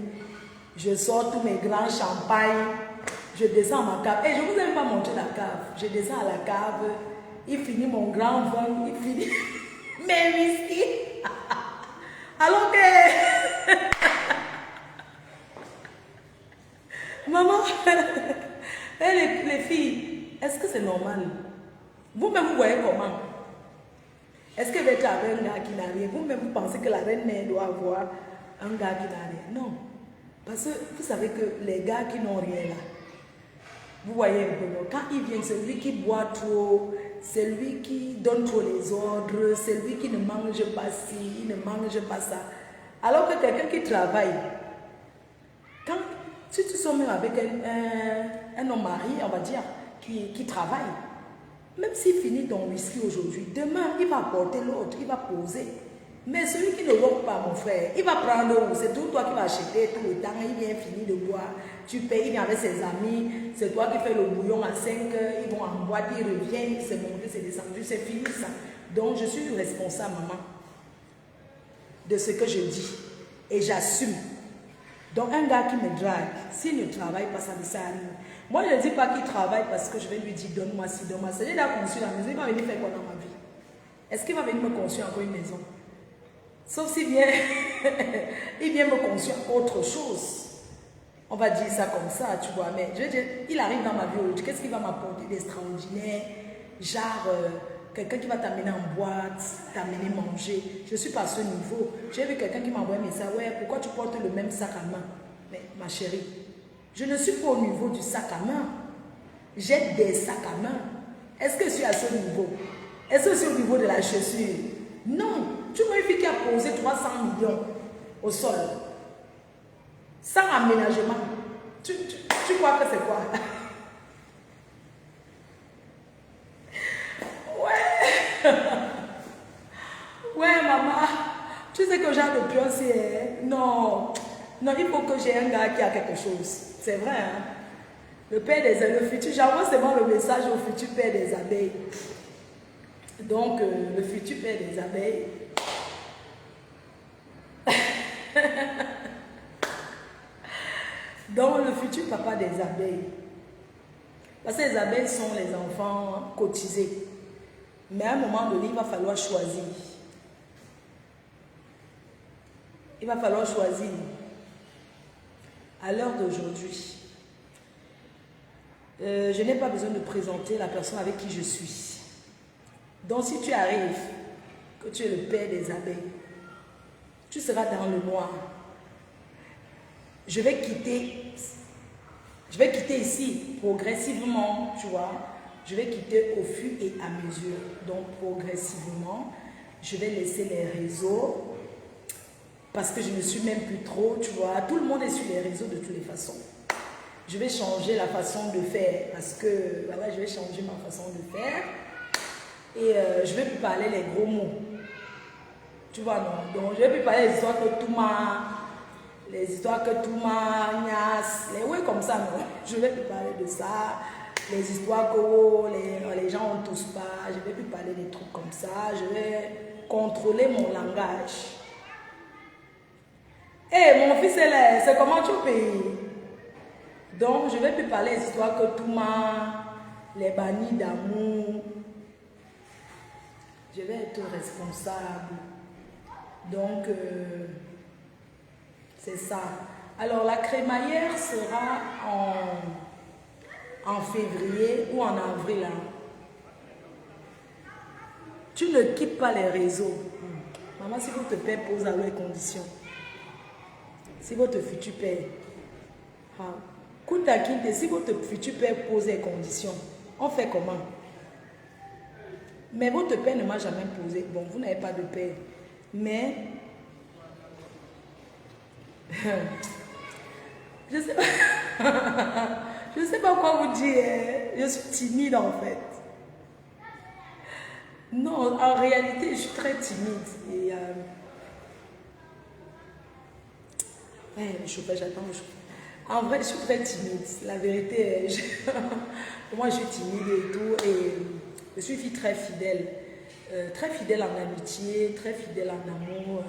Je sors tous mes grands champagnes. Je descends à ma cave. Et je ne vous ai pas montré la cave. Je descends à la cave. Il finit mon grand vin. Il finit... Mais whisky. Alors que... Maman, les filles, est-ce que c'est normal? Vous-même, vous voyez comment? Est-ce que vous êtes avec un gars qui n'a rien? Vous-même, vous pensez que la reine-mère doit avoir un gars qui n'a rien? Non. Parce que vous savez que les gars qui n'ont rien là, vous voyez un peu, quand ils viennent, c'est lui qui boit trop, c'est lui qui donne trop les ordres, c'est lui qui ne mange pas ci, il ne mange pas ça. Alors que quelqu'un qui travaille, si tu sors même avec un homme marié, on va dire, qui travaille, même s'il finit ton whisky aujourd'hui, demain, il va apporter l'autre, il va poser. Mais celui qui ne vote pas, mon frère, il va prendre où? C'est tout toi qui vas acheter tout le temps, il vient finir de boire, tu payes, il vient avec ses amis, c'est toi qui fais le bouillon à 5 heures, ils vont en boîte, ils reviennent, c'est monté, c'est descendu, c'est fini ça. Donc je suis responsable, maman, de ce que je dis et j'assume. Donc un gars qui me drague, s'il ne travaille pas, ça ne sert à rien. Moi je ne dis pas qu'il travaille parce que je vais lui dire donne-moi ci, donne-moi ça. Il a conçu la maison, il va venir faire quoi dans ma vie? Est-ce qu'il va venir me construire encore une maison? Sauf s'il vient, il vient me construire autre chose. On va dire ça comme ça, tu vois. Mais je veux dire, il arrive dans ma vie aujourd'hui, qu'est-ce qu'il va m'apporter d'extraordinaire? Genre, quelqu'un qui va t'amener en boîte, t'amener manger. Je ne suis pas à ce niveau. J'ai vu quelqu'un qui m'a envoyé un message, ouais, pourquoi tu portes le même sac à main? Mais ma chérie, je ne suis pas au niveau du sac à main. J'ai des sacs à main. Est-ce que je suis à ce niveau? Est-ce que je suis au niveau de la chaussure? Non. Tu vois une fille qui a posé 300 millions au sol, sans aménagement. Tu crois que c'est quoi? Ouais. Ouais, maman. Tu sais que j'ai de pioncer. Non. Non, il faut que j'ai un gars qui a quelque chose. C'est vrai, hein? Le père des abeilles, le futur. J'envoie seulement le message au futur père des abeilles. Donc, le futur père des abeilles. Donc le futur papa des abeilles. Parce que les abeilles sont les enfants cotisés. Mais à un moment donné, il va falloir choisir. Il va falloir choisir. À l'heure d'aujourd'hui, je n'ai pas besoin de présenter la personne avec qui je suis. Donc si tu arrives, que tu es le père des abeilles, tu seras dans le noir. Je vais quitter ici progressivement, tu vois. Je vais quitter au fur et à mesure. Donc progressivement, je vais laisser les réseaux parce que je ne suis même plus trop, tu vois. Tout le monde est sur les réseaux de toutes les façons. Je vais changer la façon de faire parce que voilà, je vais changer ma façon de faire et je vais plus parler les gros mots. Tu vois, non? Donc, je ne vais plus parler des histoires que tout les histoires que tout niasse, les ouais comme ça, non? Je ne vais plus parler de ça. Les histoires que les gens ne tous pas, je ne vais plus parler des trucs comme ça. Je vais contrôler mon langage. Hé, mon fils est là, c'est comment tu payes? Donc, je ne vais plus parler des histoires que tout les bannis d'amour. Je vais être responsable. Donc, c'est ça. Alors, la crémaillère sera en février ou en avril. Hein. Tu ne quittes pas les réseaux. Maman, si votre père pose à leurs conditions, si votre futur père, si votre futur père pose les conditions, on fait comment? Mais votre père ne m'a jamais posé. Bon, vous n'avez pas de père. Mais, je sais pas. Je ne sais pas quoi vous dire. Je suis timide en fait. Non, en réalité, je suis très timide. Et le chauffeur, j'attends le chauffeur. En vrai, je suis très timide. La vérité, moi, je suis timide et tout. Et je suis une fille très fidèle. Très fidèle en amitié, très fidèle en amour.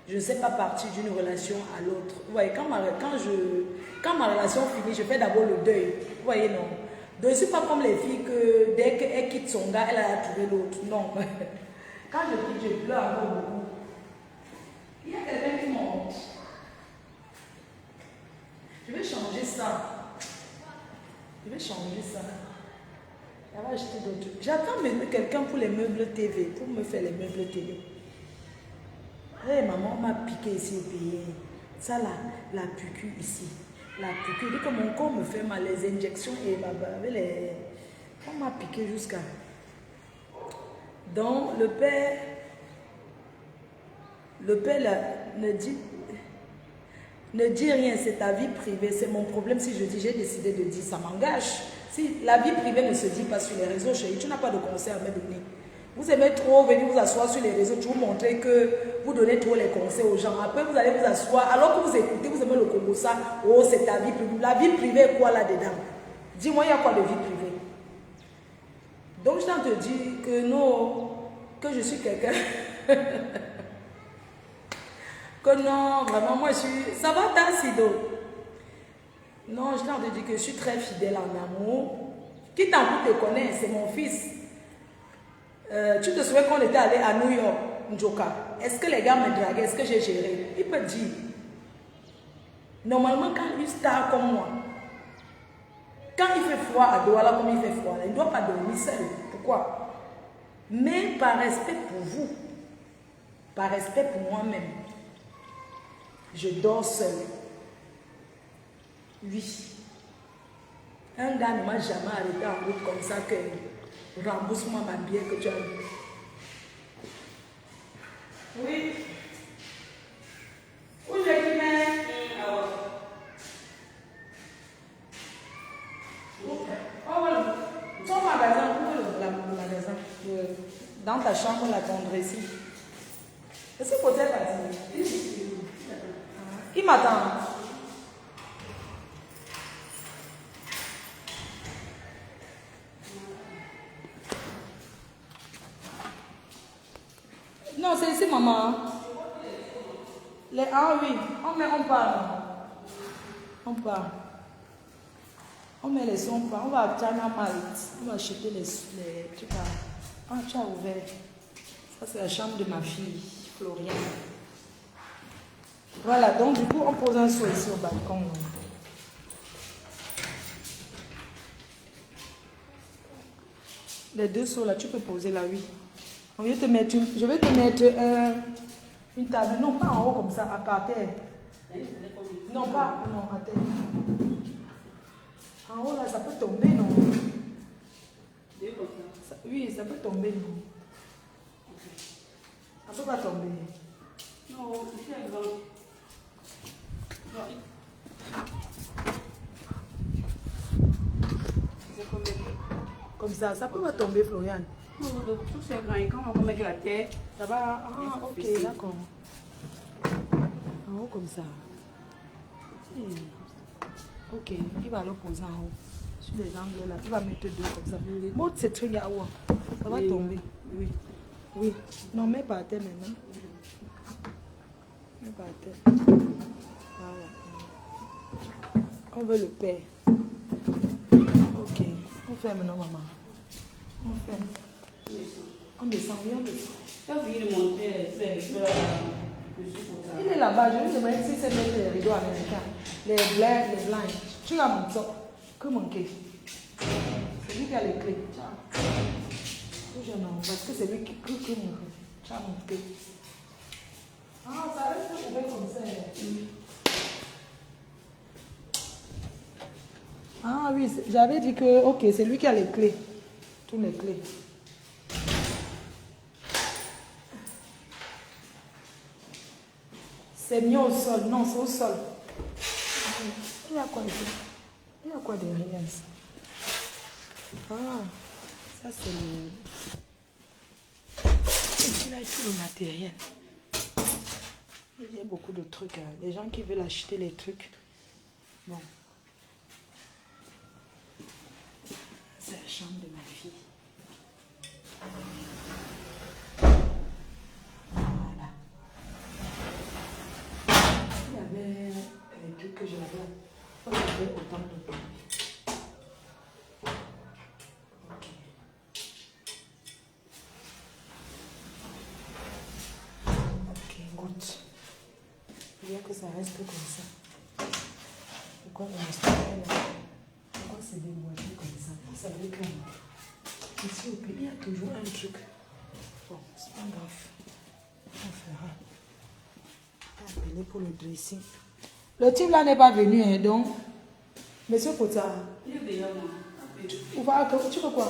Je ne sais pas partir d'une relation à l'autre. Vous voyez, quand ma relation finit, je fais d'abord le deuil. Vous voyez, non. Donc, je ne suis pas comme les filles que dès qu'elle quitte son gars, elle a trouvé l'autre. Non. Quand je quitte, je pleure encore beaucoup. Il y a quelqu'un qui monte. Je vais changer ça. Je vais changer ça. Elle va acheter d'autres. J'attends quelqu'un pour les meubles TV, pour me faire les meubles télé. Hé, maman m'a piqué ici au pays. Ça là, la piqûre ici. La piqûre, dès que mon corps me fait mal, les injections et avec les... On m'a piqué jusqu'à... Donc, le père là, ne dit rien, c'est ta vie privée, c'est mon problème. Si je dis, j'ai décidé de dire, ça m'engage. Si la vie privée ne se dit pas sur les réseaux, chérie, tu n'as pas de conseil à me donner. Vous aimez trop venir vous asseoir sur les réseaux, tu vous montrer que vous donnez trop les conseils aux gens. Après, vous allez vous asseoir, alors que vous écoutez, vous aimez le Congo, ça, oh, c'est ta vie privée. La vie privée est quoi là-dedans? Dis-moi, il y a quoi de vie privée? Donc, je t'en te dis que non, que je suis quelqu'un. Que non, vraiment, moi, je suis... Ça va, Tassido? Non, je t'en te dis que je suis très fidèle en amour. Qui t'en te connaît, c'est mon fils. Tu te souviens qu'on était allé à New York, Njoka? Est-ce que les gars me draguaient? Est-ce que j'ai géré? Il peut dire. Normalement, quand une star comme moi, quand il fait froid à Douala comme il fait froid, il ne doit pas dormir seul. Pourquoi? Mais par respect pour vous, par respect pour moi-même, je dors seul. Oui. Un gars ne m'a jamais arrêté en route comme ça que rembourse-moi ma bière que tu as vu. Oui. Où j'ai qui met? Oh, voilà. Ton magasin, où est le magasin? Dans ta chambre, la tendressie. Est-ce que côté parti? Qui m'attend? Non, c'est ici, maman. Ah oui, on part. On part. On met les sons, on va à China Malte. On va acheter les trucs. Ah, tu as ouvert. Ça, c'est la chambre de ma fille, Floriane. Voilà, donc du coup, on pose un seau ici au balcon. Les deux seaux là, tu peux poser là, oui. Je vais te mettre une table, non pas en haut comme ça, à terre. Non, pas, non, à terre. En haut là, ça peut tomber, non? Oui, ça peut tomber, non? Ça peut pas tomber. Non, c'est grand. Comme ça peut pas tomber, Floriane. Non, tout c'est grand. Et quand on va mettre la terre, Ça va, ah, ok, d'accord. En haut comme ça. Ok, il va le poser en haut. Sur les angles là, il va mettre deux comme ça. Monte ce truc là haut. Ça va tomber. Oui. Oui. Non, mets pas à terre maintenant. Mets pas à terre. Voilà. On veut le père. Ok. On fait maintenant, maman. On fait. On descend, oui, on descend. quand vous voulez monter les fleurs, Il est là-bas, je lui demande si c'est mettre les rideaux américains. Les blinds. Tu l'as mon top. Que manquer. C'est lui qui a les clés. Ciao. Parce que c'est lui qui manque. Ciao, mon clé. Ah, ça reste ouvert comme ça. Ah oui, j'avais dit que, ok, c'est lui qui a les clés. Toutes les clés. C'est mieux au sol. Non, c'est au sol. Il y a quoi ici? Il y a quoi derrière ça? Ah, ça c'est le... Ici, là, tout le matériel. Il y a beaucoup de trucs. Hein. Les gens qui veulent acheter les trucs. Bon. C'est la chambre de ma fille. Voilà. Il y avait les trucs que j'avais. Il y avait autant de temps. Ok. Ok, goûte. Il y a que ça reste comme ça. Pourquoi on reste là? Pourquoi c'est déboîté comme ça? Ça veut dire que ici au pays, il y a toujours un truc. Bon, c'est pas grave. On fera. Appeler pour le dressing. Le type là n'est pas venu, hein, donc. Monsieur Kota. Il est déjà moi. Tu veux quoi?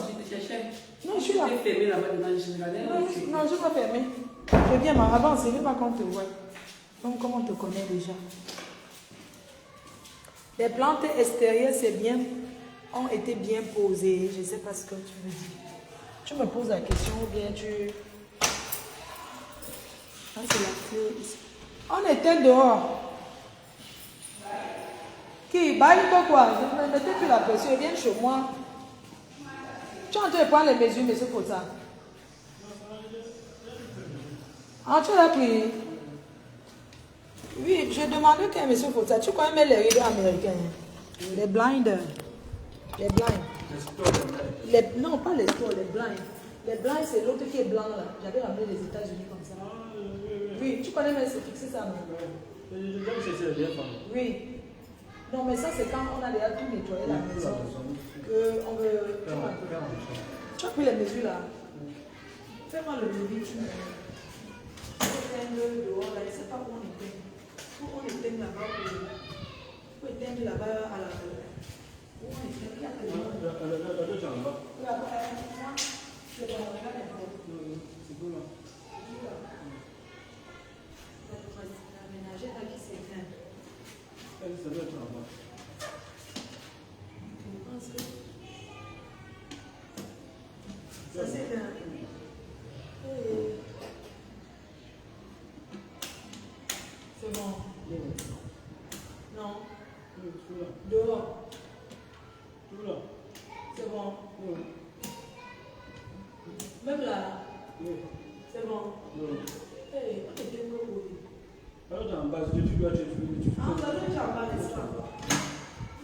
Je te cherchais. Non, je suis là. Je t'ai fermé là-bas dedans, je regardais. Non, je ne vais pas fermer. Je viens, mais avance, je ne veux pas qu'on te voie. Donc, comment on te connaît déjà? Les plantes extérieures, c'est bien, ont été bien posées. Je ne sais pas ce que tu veux dire. Tu me poses la question ou bien tu... Ah, c'est la clé ici. On était dehors. Qui? Bah, il faut quoi? Je ne mettais plus la pression. Viens chez moi. Tu es en train de prendre les mesures, monsieur Kota. Ah, tu l'as pris? Oui, je demandais qu'à monsieur Kota, tu connais les rideaux américains? Les blinders. Les blinds. Non, pas les stores, les blinds. Les blinds, c'est l'autre qui est blanc là. J'avais ramené des États-Unis comme ça. Oui, tu connais, mais c'est fixé ça, non? Oui. Non, mais ça, c'est quand on a déjà tout nettoyé la maison. Que on veut. Tu as pris les mesures là? Fais-moi le devis, tu me. Dehors là, je ne sais pas où on était. Où on était là-bas. Où on était là-bas à la. Où on était? Il y a tellement. C'est bon, regarde un peu. C'est bon là. L'aménager là qui s'éteint. Ça doit être là-bas. Je pense que. Ça s'éteint. C'est bon. Non. Dehors. C'est bon. Même là. C'est bon. Hey, on était où? Alors, tu es en bas, tu dois te faire. Ah, tu es en bas, n'est-ce pas?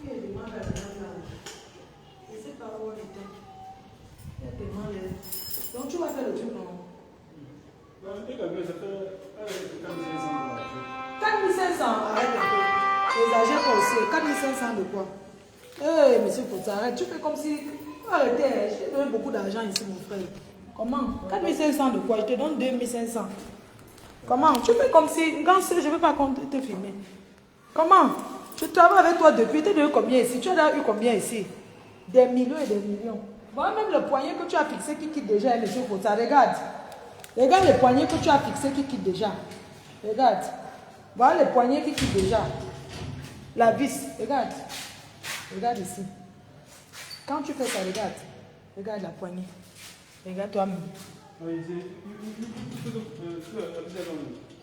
Il y a des gens là. Je ne sais pas où on était. Il y a des gens là. Donc, tu vas faire le truc, non? 4500, arrête un peu. Exagère pas aussi. 4500 de quoi? Eh, monsieur Kota, arrête. Tu fais comme si. Arrêtez, je t'ai donné beaucoup d'argent ici, mon frère. Comment? 4500 de quoi? Je te donne 2500. Comment? Tu fais comme si. Quand je ne veux pas te filmer. Comment? Je travaille avec toi depuis. Tu as donné combien ici? Tu as eu combien ici? Des millions et des millions. Voilà même le poignet que tu as fixé qui quitte déjà, monsieur Kota. Regarde. Regarde les poignets que tu as fixés qui quittent déjà. Regarde. Voilà les poignets qui quittent déjà. La vis. Regarde. Regarde ici. Quand tu fais ça, regarde. Regarde la poignée. Regarde toi-même.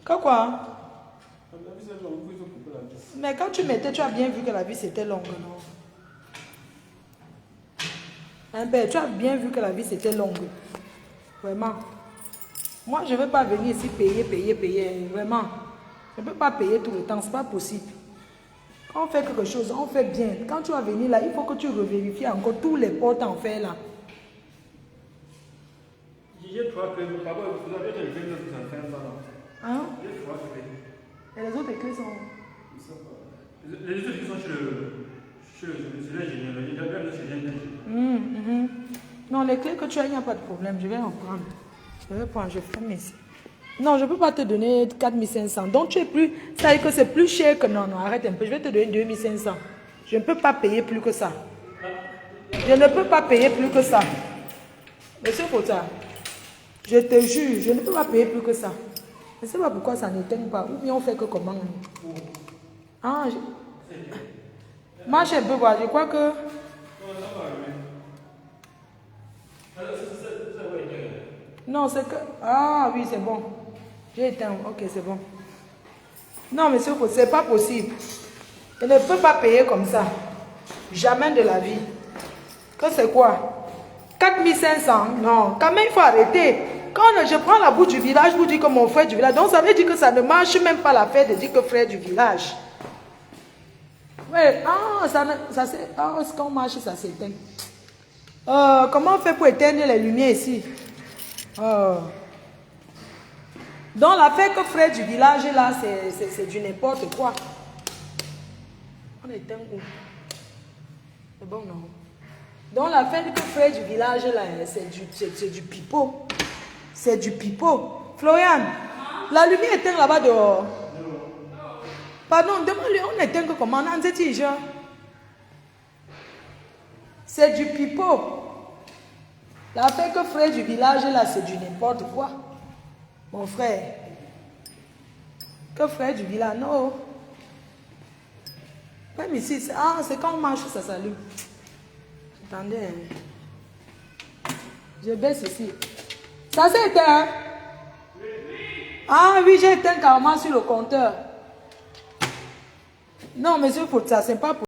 Quoi? Mais quand tu mettais, tu as bien vu que la vis était longue, non? Hein, ben, tu as bien vu que la vis était longue. Vraiment. Moi, je ne veux pas venir ici payer. Vraiment. Je ne peux pas payer tout le temps. Ce n'est pas possible. Quand on fait quelque chose, on fait bien. Quand tu vas venir là, il faut que tu revérifies encore tous les portes en fer là. J'ai 3 clés. Papa, vous avez les clés de ça fait là. Hein? J'ai 3 clés. Et les autres clés sont... Les autres qui sont chez l'ingénieur. Non, les clés que tu as, il n'y a pas de problème. Je vais en prendre. Je ferme ici. Non, je ne peux pas te donner 4500. Donc tu es plus... Ça veut dire que c'est plus cher que... Non, arrête un peu. Je vais te donner 2500. Je ne peux pas payer plus que ça. Je ne peux pas payer plus que ça. Monsieur Kota, je te jure, je ne peux pas payer plus que ça. Je ne sais pas pourquoi ça n'éteint pas. Ou bien on fait que comment? Ah, marche un peu, voir. Je crois que... Non, c'est que... Ah oui, c'est bon. J'ai éteint. Ok, c'est bon. Non, monsieur, c'est pas possible. Je ne peux pas payer comme ça. Jamais de la vie. Que c'est quoi? 4500? Non, quand même, il faut arrêter. Quand je prends la boue du village pour dire que mon frère du village, donc ça veut dire que ça ne marche même pas l'affaire de dire que frère du village. Ouais, quand on marche, ça s'éteint. Comment on fait pour éteindre les lumières ici? Donc l'affaire que frère du village là, c'est du n'importe quoi. On éteint où? C'est bon, non? Donc l'affaire que frère du village là, c'est du pipeau. C'est du pipeau. Florian, la lumière éteint là-bas dehors. Pardon, demande-lui, on éteint que comment on a dit, c'est du pipeau. L'affaire que frère du village là, c'est du n'importe quoi. Mon frère. Que frère du village, non. Même ici, c'est quand on marche, ça s'allume. Attendez. Hein. Je baisse ici. Ça s'est éteint. Ah oui, j'ai éteint carrément sur le compteur. Non, monsieur, ça c'est pas pour...